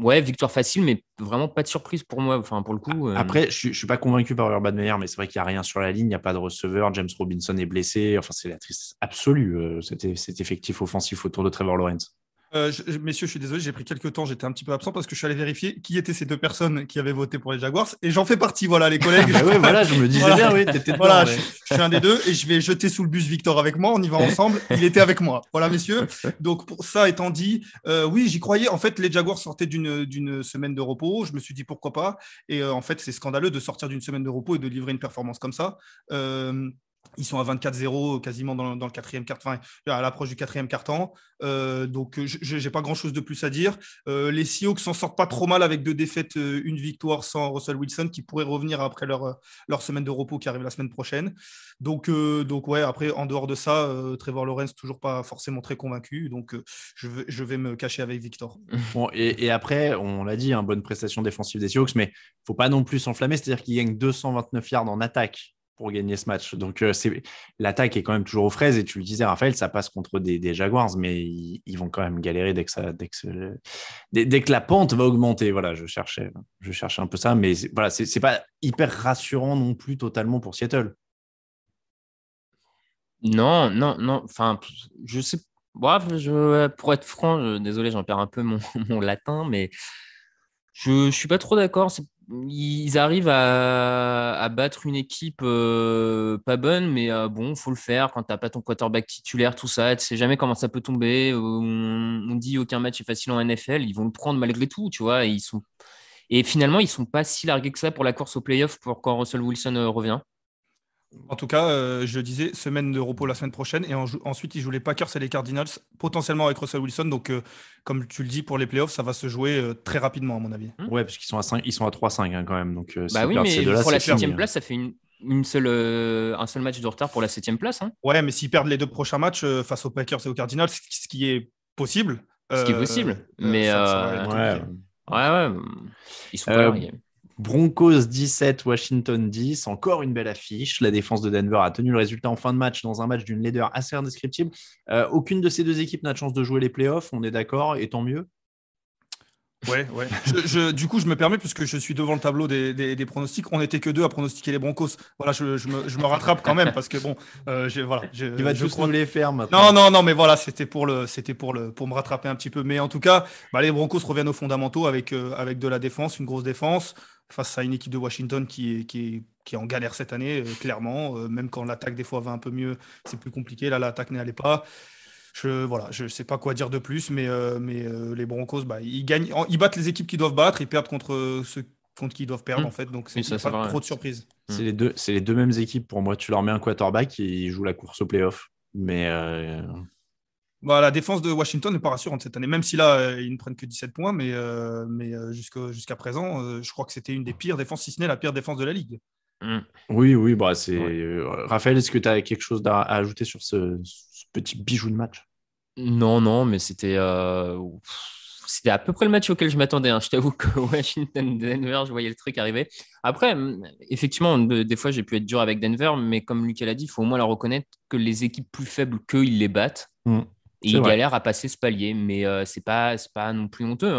Ouais, victoire facile, mais vraiment pas de surprise pour moi. Enfin, pour le coup. Après, je suis pas convaincu par Urban Meyer, mais c'est vrai qu'il n'y a rien sur la ligne, il n'y a pas de receveur. James Robinson est blessé. Enfin, c'est la tristesse absolue, cet effectif offensif autour de Trevor Lawrence. Messieurs, je suis désolé, j'ai pris quelques temps, j'étais un petit peu absent parce que je suis allé vérifier qui étaient ces deux personnes qui avaient voté pour les Jaguars et j'en fais partie, voilà les collègues. Bah ouais, voilà, je me disais bien, oui, t'étais dedans. Voilà, ouais. je suis un des deux et je vais jeter sous le bus Victor avec moi, on y va ensemble, il était avec moi. Voilà messieurs, donc pour ça étant dit, oui j'y croyais, en fait les Jaguars sortaient d'une semaine de repos, je me suis dit pourquoi pas et en fait c'est scandaleux de sortir d'une semaine de repos et de livrer une performance comme ça. Ils sont à 24-0 quasiment dans le quatrième quart, enfin, à l'approche du quatrième quart-temps. Donc, je n'ai pas grand-chose de plus à dire. Les Seahawks s'en sortent pas trop mal avec 2 défaites, une victoire sans Russell Wilson qui pourrait revenir après leur semaine de repos qui arrive la semaine prochaine. Donc ouais, après, en dehors de ça, Trevor Lawrence toujours pas forcément très convaincu. Donc, je vais me cacher avec Victor. Bon, et après, on l'a dit, bonne prestation défensive des Seahawks, mais il ne faut pas non plus s'enflammer. C'est-à-dire qu'ils gagnent 229 yards en attaque pour gagner ce match. Donc, l'attaque est quand même toujours aux fraises. Et tu le disais, Raphaël, ça passe contre des Jaguars, mais ils vont quand même galérer dès que la pente va augmenter. Voilà, je cherchais un peu ça, mais voilà, c'est pas hyper rassurant non plus totalement pour Seattle. Non. Enfin, je sais. Bref, pour être franc, désolé, j'en perds un peu mon latin, mais je suis pas trop d'accord. Ils arrivent à battre une équipe pas bonne, mais bon, faut le faire quand t'as pas ton quarterback titulaire, tout ça. Tu sais jamais comment ça peut tomber. On dit aucun match est facile en NFL. Ils vont le prendre malgré tout, tu vois. Et finalement, ils sont pas si largués que ça pour la course au playoff pour quand Russell Wilson revient. En tout cas, je disais, semaine de repos la semaine prochaine. Et ensuite, ils jouent les Packers et les Cardinals, potentiellement avec Russell Wilson. Donc, comme tu le dis, pour les playoffs, ça va se jouer très rapidement, à mon avis. Ouais, parce qu'ils sont à 5, ils sont à 3-5 quand même. Donc, bah oui, mais pour la 7e place, ça fait un seul match de retard pour la 7e place. Hein. Ouais, mais s'ils perdent les 2 prochains matchs face aux Packers et aux Cardinals, ce qui est possible. Ce qui est possible. Mais ouais, ils sont pas largués. Broncos 17, Washington 10, encore une belle affiche. La défense de Denver a tenu le résultat en fin de match dans un match d'une laideur assez indescriptible. Aucune de ces deux équipes n'a de chance de jouer les playoffs, on est d'accord, et tant mieux. Ouais. Du coup, je me permets, puisque je suis devant le tableau des pronostics, on n'était que 2 à pronostiquer les Broncos. Voilà, je me rattrape quand même, parce que bon, il va tous nous les faire maintenant. Non, mais voilà, c'était pour me rattraper un petit peu. Mais en tout cas, les Broncos reviennent aux fondamentaux avec de la défense, une grosse défense, face à une équipe de Washington qui est en galère cette année, clairement. Même quand l'attaque, des fois, va un peu mieux, c'est plus compliqué. Là, l'attaque n'y allait pas. Je sais pas quoi dire de plus, mais les Broncos, ils gagnent, ils battent les équipes qui doivent battre, ils perdent contre ceux contre qui ils doivent perdre, en fait. Donc, c'est pas trop de surprise. C'est les deux mêmes équipes pour moi. Tu leur mets un quarterback et ils jouent la course au playoff. Mais la défense de Washington n'est pas rassurante cette année, même si là, ils ne prennent que 17 points, mais jusqu'à présent, je crois que c'était une des pires défenses, si ce n'est la pire défense de la Ligue. Oui, c'est. Ouais. Raphaël, est-ce que tu as quelque chose à ajouter sur ce petit bijou de match? Non, mais c'était à peu près le match auquel je m'attendais. Je t'avoue que Washington-Denver, je voyais le truc arriver. Après, effectivement, des fois, j'ai pu être dur avec Denver, mais comme Lucas l'a dit, il faut au moins leur reconnaître que les équipes plus faibles qu'eux, ils les battent. Et ils galèrent à passer ce palier, mais c'est pas non plus honteux.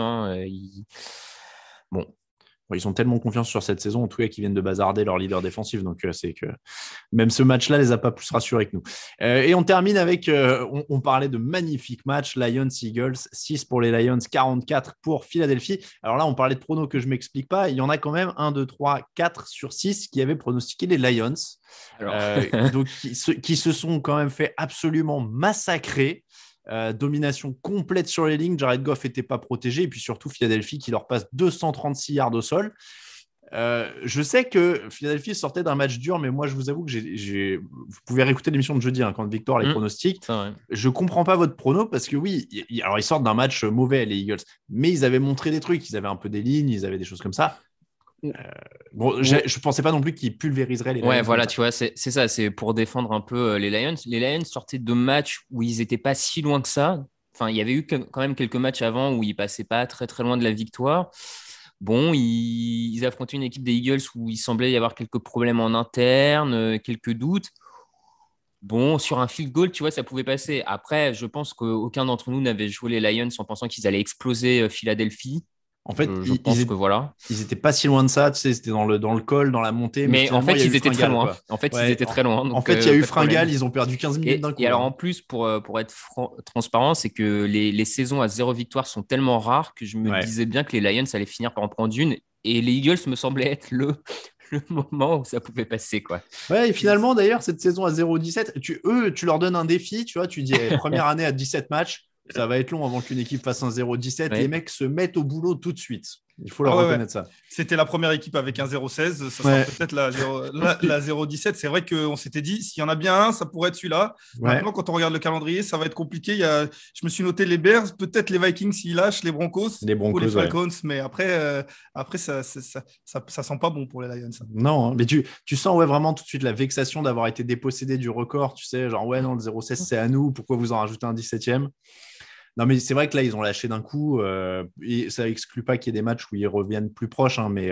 Bon. Ils ont tellement confiance sur cette saison, en tout cas, qu'ils viennent de bazarder leur leader défensif. Donc, c'est que même ce match-là les a pas plus rassurés que nous. Et on termine avec, on parlait de magnifiques matchs, Lions-Eagles, 6 pour les Lions, 44 pour Philadelphie. Alors là, on parlait de pronos que je ne m'explique pas. Il y en a quand même 1, 2, 3, 4 sur 6 qui avaient pronostiqué les Lions. Donc, qui se sont quand même fait absolument massacrer. Domination complète sur les lignes, Jared Goff n'était pas protégé, et puis surtout Philadelphie qui leur passe 236 yards au sol. Je sais que Philadelphie sortait d'un match dur, mais moi je vous avoue que vous pouvez réécouter l'émission de jeudi quand Victor les pronostics. Je comprends pas votre prono parce que oui, alors ils sortent d'un match mauvais les Eagles, mais ils avaient montré des trucs, ils avaient un peu des lignes, ils avaient des choses comme ça. Bon, je pensais pas non plus qu'ils pulvériseraient les Lions. Ouais, voilà, tu vois, c'est ça, c'est pour défendre un peu les Lions. Les Lions sortaient de matchs où ils n'étaient pas si loin que ça. Enfin, il y avait eu quand même quelques matchs avant où ils passaient pas très très loin de la victoire. Bon, ils affrontaient une équipe des Eagles où il semblait y avoir quelques problèmes en interne, quelques doutes. Bon, sur un field goal, tu vois, ça pouvait passer. Après, je pense qu'aucun d'entre nous n'avait joué les Lions en pensant qu'ils allaient exploser Philadelphie. En fait, je pense que voilà. Ils étaient pas si loin de ça, tu sais, c'était dans le col, dans la montée. Mais en fait, ils étaient très loin. Quoi. En fait, ils étaient très loin. Donc, en fait, il y a eu fringale, ils ont perdu 15 minutes d'un coup. Et alors, en plus, pour être transparent, c'est que les saisons à 0 victoire sont tellement rares que je me disais bien que les Lions allaient finir par en prendre une. Et les Eagles me semblaient être le moment où ça pouvait passer, quoi. Ouais, et finalement, d'ailleurs, cette saison à 0-17, tu leur donnes un défi, tu vois, tu dis première année à 17 matchs, ça va être long avant qu'une équipe fasse un 0-17. Les mecs se mettent au boulot tout de suite. Il faut leur reconnaître ça. C'était la première équipe avec un 0-16. Ça sera peut-être la 0-17. C'est vrai qu'on s'était dit, s'il y en a bien un, ça pourrait être celui-là. Maintenant, quand on regarde le calendrier, ça va être compliqué. Je me suis noté les Bears, peut-être les Vikings s'ils lâchent, les Broncos ou les Falcons. Mais après ça sent pas bon pour les Lions. Ça. Non, hein, mais tu sens vraiment tout de suite la vexation d'avoir été dépossédé du record. Tu sais, genre, non, le 0-16, c'est à nous. Pourquoi vous en rajoutez un 17e ? Non, mais c'est vrai que là, ils ont lâché d'un coup. Et ça n'exclut pas qu'il y ait des matchs où ils reviennent plus proches. Hein, mais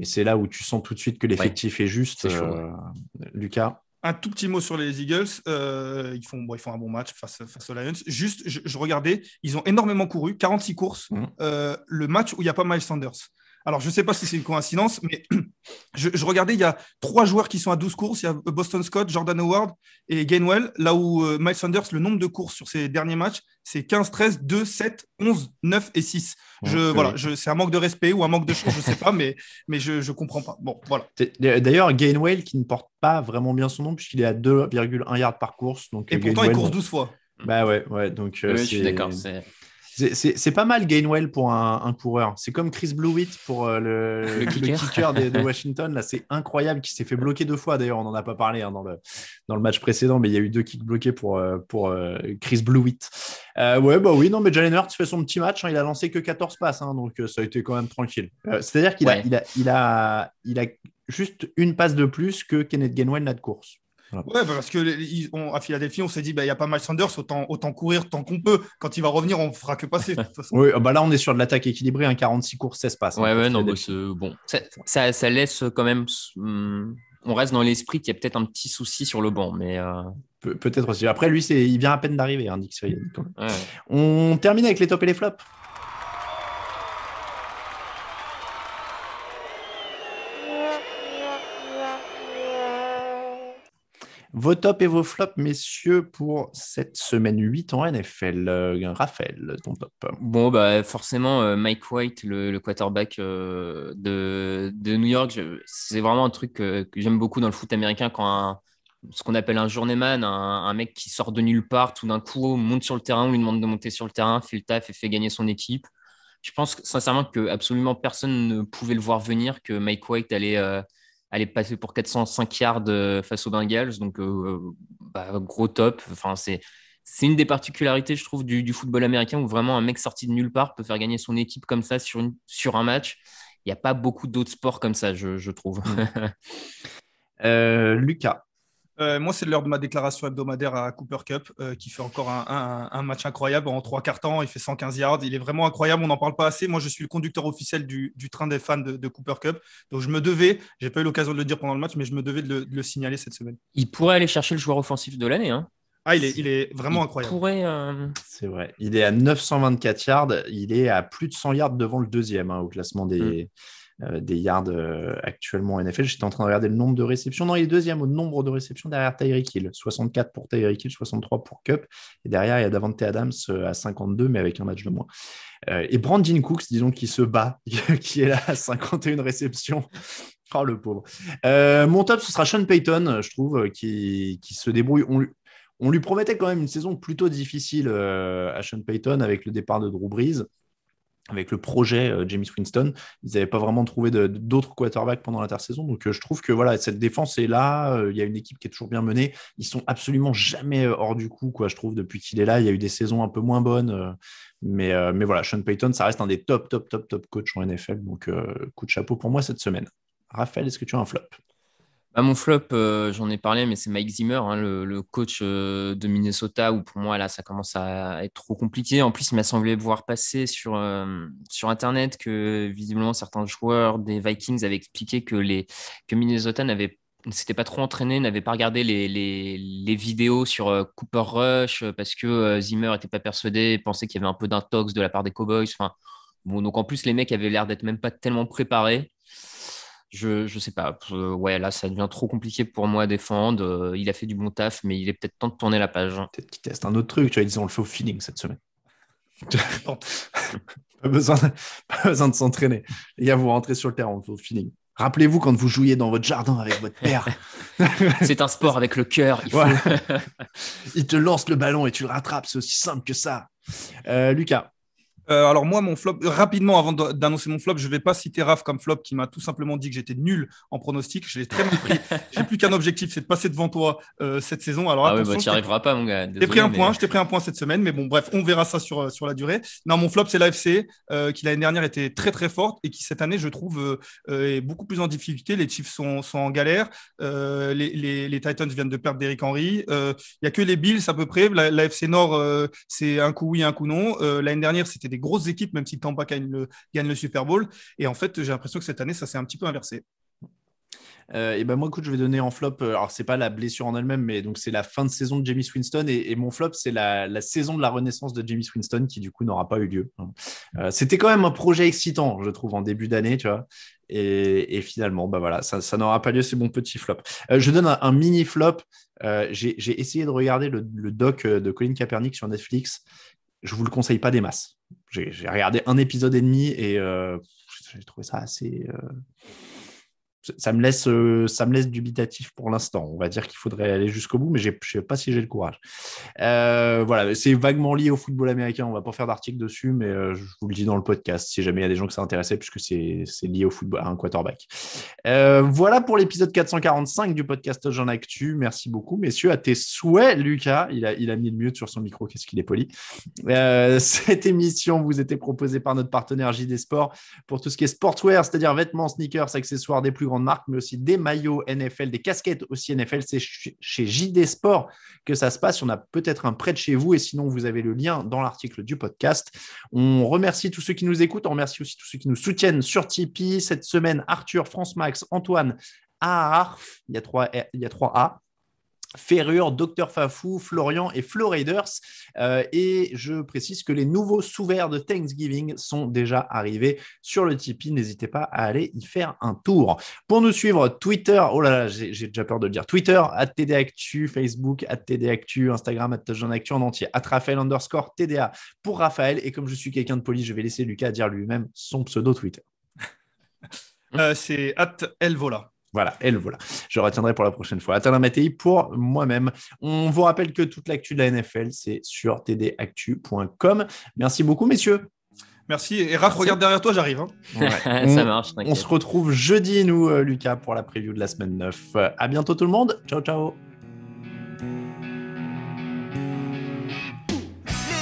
c'est là où tu sens tout de suite que l'effectif est juste. Lucas ? Un tout petit mot sur les Eagles. Ils font un bon match face aux Lions. Juste, je regardais, ils ont énormément couru, 46 courses. Le match où il n'y a pas Miles Sanders. Alors, je ne sais pas si c'est une coïncidence, mais je regardais, il y a 3 joueurs qui sont à 12 courses. Il y a Boston Scott, Jordan Howard et Gainwell. Là où Miles Sanders, le nombre de courses sur ses derniers matchs, c'est 15, 13, 2, 7, 11, 9 et 6. C'est un manque de respect ou un manque de chance, je ne sais pas, mais je ne comprends pas. Bon, voilà. D'ailleurs, Gainwell qui ne porte pas vraiment bien son nom puisqu'il est à 2,1 yards par course. Donc, et pourtant, il course 12 fois. Bah ouais. Donc, je suis d'accord. C'est pas mal Gainwell pour un coureur. C'est comme Chris Blewett pour le kicker de Washington. Là, c'est incroyable, qui s'est fait bloquer 2 fois. D'ailleurs, on n'en a pas parlé dans le match précédent, mais il y a eu 2 kicks bloqués pour Chris Blewett. Oui, non, mais Jalen Hurts fait son petit match. Hein, il a lancé que 14 passes, hein, donc ça a été quand même tranquille. C'est-à-dire qu'il a juste une passe de plus que Kenneth Gainwell n'a de course. Voilà. Ouais, parce qu'à Philadelphie, on s'est dit, il n'y a pas Miles Sanders, autant courir tant qu'on peut. Quand il va revenir, on ne fera que passer. De toute façon. Oui, là, on est sur de l'attaque équilibrée, 46 courses, 16 passes. Bon. Ça laisse quand même. On reste dans l'esprit qu'il y a peut-être un petit souci sur le banc, mais. Peut-être aussi. Après, lui, il vient à peine d'arriver, hein, Nick Sirianni. On termine avec les tops et les flops. Vos tops et vos flops, messieurs, pour cette semaine 8 en NFL. Raphaël, ton top. Bon, forcément, Mike White, le quarterback de New York, c'est vraiment un truc que j'aime beaucoup dans le foot américain quand ce qu'on appelle un journeyman, un mec qui sort de nulle part, tout d'un coup, monte sur le terrain, on lui demande de monter sur le terrain, fait le taf et fait gagner son équipe. Je pense sincèrement que absolument personne ne pouvait le voir venir, que Mike White allait passer pour 405 yards face aux Bengals. Donc, gros top. Enfin, c'est une des particularités, je trouve, du football américain où vraiment un mec sorti de nulle part peut faire gagner son équipe comme ça sur un match. Il n'y a pas beaucoup d'autres sports comme ça, je trouve. Lucas. Moi, c'est l'heure de ma déclaration hebdomadaire à Cooper Kupp, qui fait encore un match incroyable en 3 quarts temps. Il fait 115 yards. Il est vraiment incroyable. On n'en parle pas assez. Moi, je suis le conducteur officiel du train des fans de Cooper Kupp. Donc, je n'ai pas eu l'occasion de le dire pendant le match, mais je me devais de le signaler cette semaine. Il pourrait aller chercher le joueur offensif de l'année. Hein. Ah, il est vraiment incroyable. C'est vrai. Il est à 924 yards. Il est à plus de 100 yards devant le deuxième au classement des yards actuellement en NFL. J'étais en train de regarder le nombre de réceptions. Non, il est deuxième au nombre de réceptions derrière Tyreek Hill. 64 pour Tyreek Hill, 63 pour Kupp. Et derrière, il y a Davante Adams à 52, mais avec un match de moins. Et Brandon Cooks, disons, qui se bat, qui est là à 51 réceptions. Oh, le pauvre. Mon top, ce sera Sean Payton, je trouve, qui se débrouille. On lui promettait quand même une saison plutôt difficile à Sean Payton avec le départ de Drew Brees. avec le projet Jameis Winston. Ils n'avaient pas vraiment trouvé d'autres quarterbacks pendant l'intersaison. Donc, je trouve que voilà, cette défense est là. Il y a une équipe qui est toujours bien menée. Ils sont absolument jamais hors du coup, quoi, je trouve, depuis qu'il est là. Il y a eu des saisons un peu moins bonnes. Mais voilà, Sean Payton, ça reste un des top coachs en NFL. Donc, coup de chapeau pour moi cette semaine. Raphaël, est-ce que tu as un flop? Mon flop, j'en ai parlé, mais c'est Mike Zimmer, hein, le coach de Minnesota, où pour moi, là, ça commence à être trop compliqué. En plus, il m'a semblé voir passer sur Internet que visiblement certains joueurs des Vikings avaient expliqué que Minnesota ne s'était pas trop entraîné, n'avait pas regardé les vidéos sur Cooper Rush parce que Zimmer n'était pas persuadé, pensait qu'il y avait un peu d'intox de la part des Cowboys. Enfin, bon, donc en plus, les mecs avaient l'air d'être même pas tellement préparés. Je sais pas. Ouais, là, ça devient trop compliqué pour moi à défendre. Il a fait du bon taf, mais il est peut-être temps de tourner la page. Peut-être qu'il teste un autre truc. Tu vois, ils disent on le fait au feeling cette semaine. pas besoin de s'entraîner. Les gars, vous rentrez sur le terrain, on le fait au feeling. Rappelez-vous quand vous jouiez dans votre jardin avec votre père. C'est un sport avec le cœur. Voilà. Il te lance le ballon et tu le rattrapes. C'est aussi simple que ça. Lucas. Alors moi, mon flop, rapidement avant d'annoncer mon flop, je ne vais pas citer Raph comme flop qui m'a tout simplement dit que j'étais nul en pronostic. Je l'ai très mal pris. J'ai plus qu'un objectif, c'est de passer devant toi cette saison. Alors attention, tu n'y arriveras pas, mon gars. Je t'ai pris un point cette semaine, mais bon, bref, on verra ça sur la durée. Non, mon flop, c'est l'AFC qui l'année dernière était très très forte et qui cette année, je trouve, est beaucoup plus en difficulté. Les Chiefs sont en galère. Les Titans viennent de perdre Derrick Henry. Il n'y a que les Bills à peu près. L'AFC Nord, c'est un coup oui, un coup non. L'année dernière, c'était des grosses équipes, même si Tampa gagne le Super Bowl. Et en fait, j'ai l'impression que cette année, ça s'est un petit peu inversé. Et ben moi, écoute, je vais donner en flop. Alors, c'est pas la blessure en elle-même, mais donc c'est la fin de saison de Jameis Winston. Et mon flop, c'est la saison de la renaissance de Jameis Winston qui, du coup, n'aura pas eu lieu. C'était quand même un projet excitant, je trouve, en début d'année, tu vois. Et finalement, bah voilà, ça n'aura pas lieu. C'est mon petit flop. Je donne un mini flop. J'ai essayé de regarder le doc de Colin Kaepernick sur Netflix. Je vous le conseille pas des masses. J'ai regardé un épisode et demi et j'ai trouvé ça assez. Ça me laisse dubitatif pour l'instant. On va dire qu'il faudrait aller jusqu'au bout, mais je ne sais pas si j'ai le courage. Voilà, c'est vaguement lié au football américain. On ne va pas faire d'article dessus, mais je vous le dis dans le podcast, si jamais il y a des gens que ça intéressait, puisque c'est lié au football, à un quarterback. Voilà pour l'épisode 445 du podcast Touchdown Actu. Merci beaucoup, messieurs. À tes souhaits, Lucas. Il a mis le mute sur son micro. Qu'est-ce qu'il est poli. Cette émission vous était proposée par notre partenaire JD Sport pour tout ce qui est sportswear, c'est-à-dire vêtements, sneakers, accessoires des plus grandes marques, mais aussi des maillots NFL, des casquettes aussi NFL. C'est chez JD Sport que ça se passe. On a peut-être un près de chez vous et sinon vous avez le lien dans l'article du podcast. On remercie tous ceux qui nous écoutent. On remercie aussi tous ceux qui nous soutiennent sur Tipeee. Cette semaine, Arthur, France Max, Antoine, Aarf, il y a 3 A. Ferrure, Dr Fafou, Florian et Flo Raiders. Et je précise que les nouveaux sous-verts de Thanksgiving sont déjà arrivés sur le Tipeee. N'hésitez pas à aller y faire un tour. Pour nous suivre, Twitter, oh là là, j'ai déjà peur de le dire, Twitter, @TDActu, Facebook, @TDActu, Instagram, @TouchdownActu en entier, @Raphaël_TDA pour Raphaël. Et comme je suis quelqu'un de poli, je vais laisser Lucas dire lui-même son pseudo Twitter. C'est @Elvola. Voilà, et le voilà. Je retiendrai pour la prochaine fois. Atala Mattei pour moi-même. On vous rappelle que toute l'actu de la NFL, c'est sur tdactu.com. Merci beaucoup, messieurs. Merci. Et Raph, regarde derrière toi, j'arrive. Hein. Ouais. Ça marche, t'inquiète. On se retrouve jeudi, nous, Lucas, pour la preview de la semaine 9. À bientôt tout le monde. Ciao, ciao. Les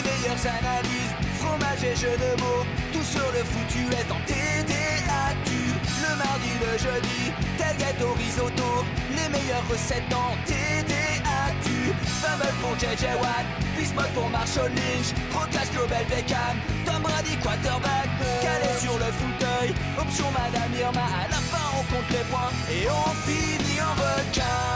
meilleures analyses, fromage et jeux de mots, tout sur le foutu est en TDActu. Le mardi, le jeudi, tailgate au risotto, les meilleures recettes en TDActu. Fumble pour JJ Watt, Bismuth pour Marshall Lynch, Proclash Global Beckham, Tom Brady quarterback, calé sur le fauteuil, option Madame Irma, à la fin on compte les points et on finit en requin.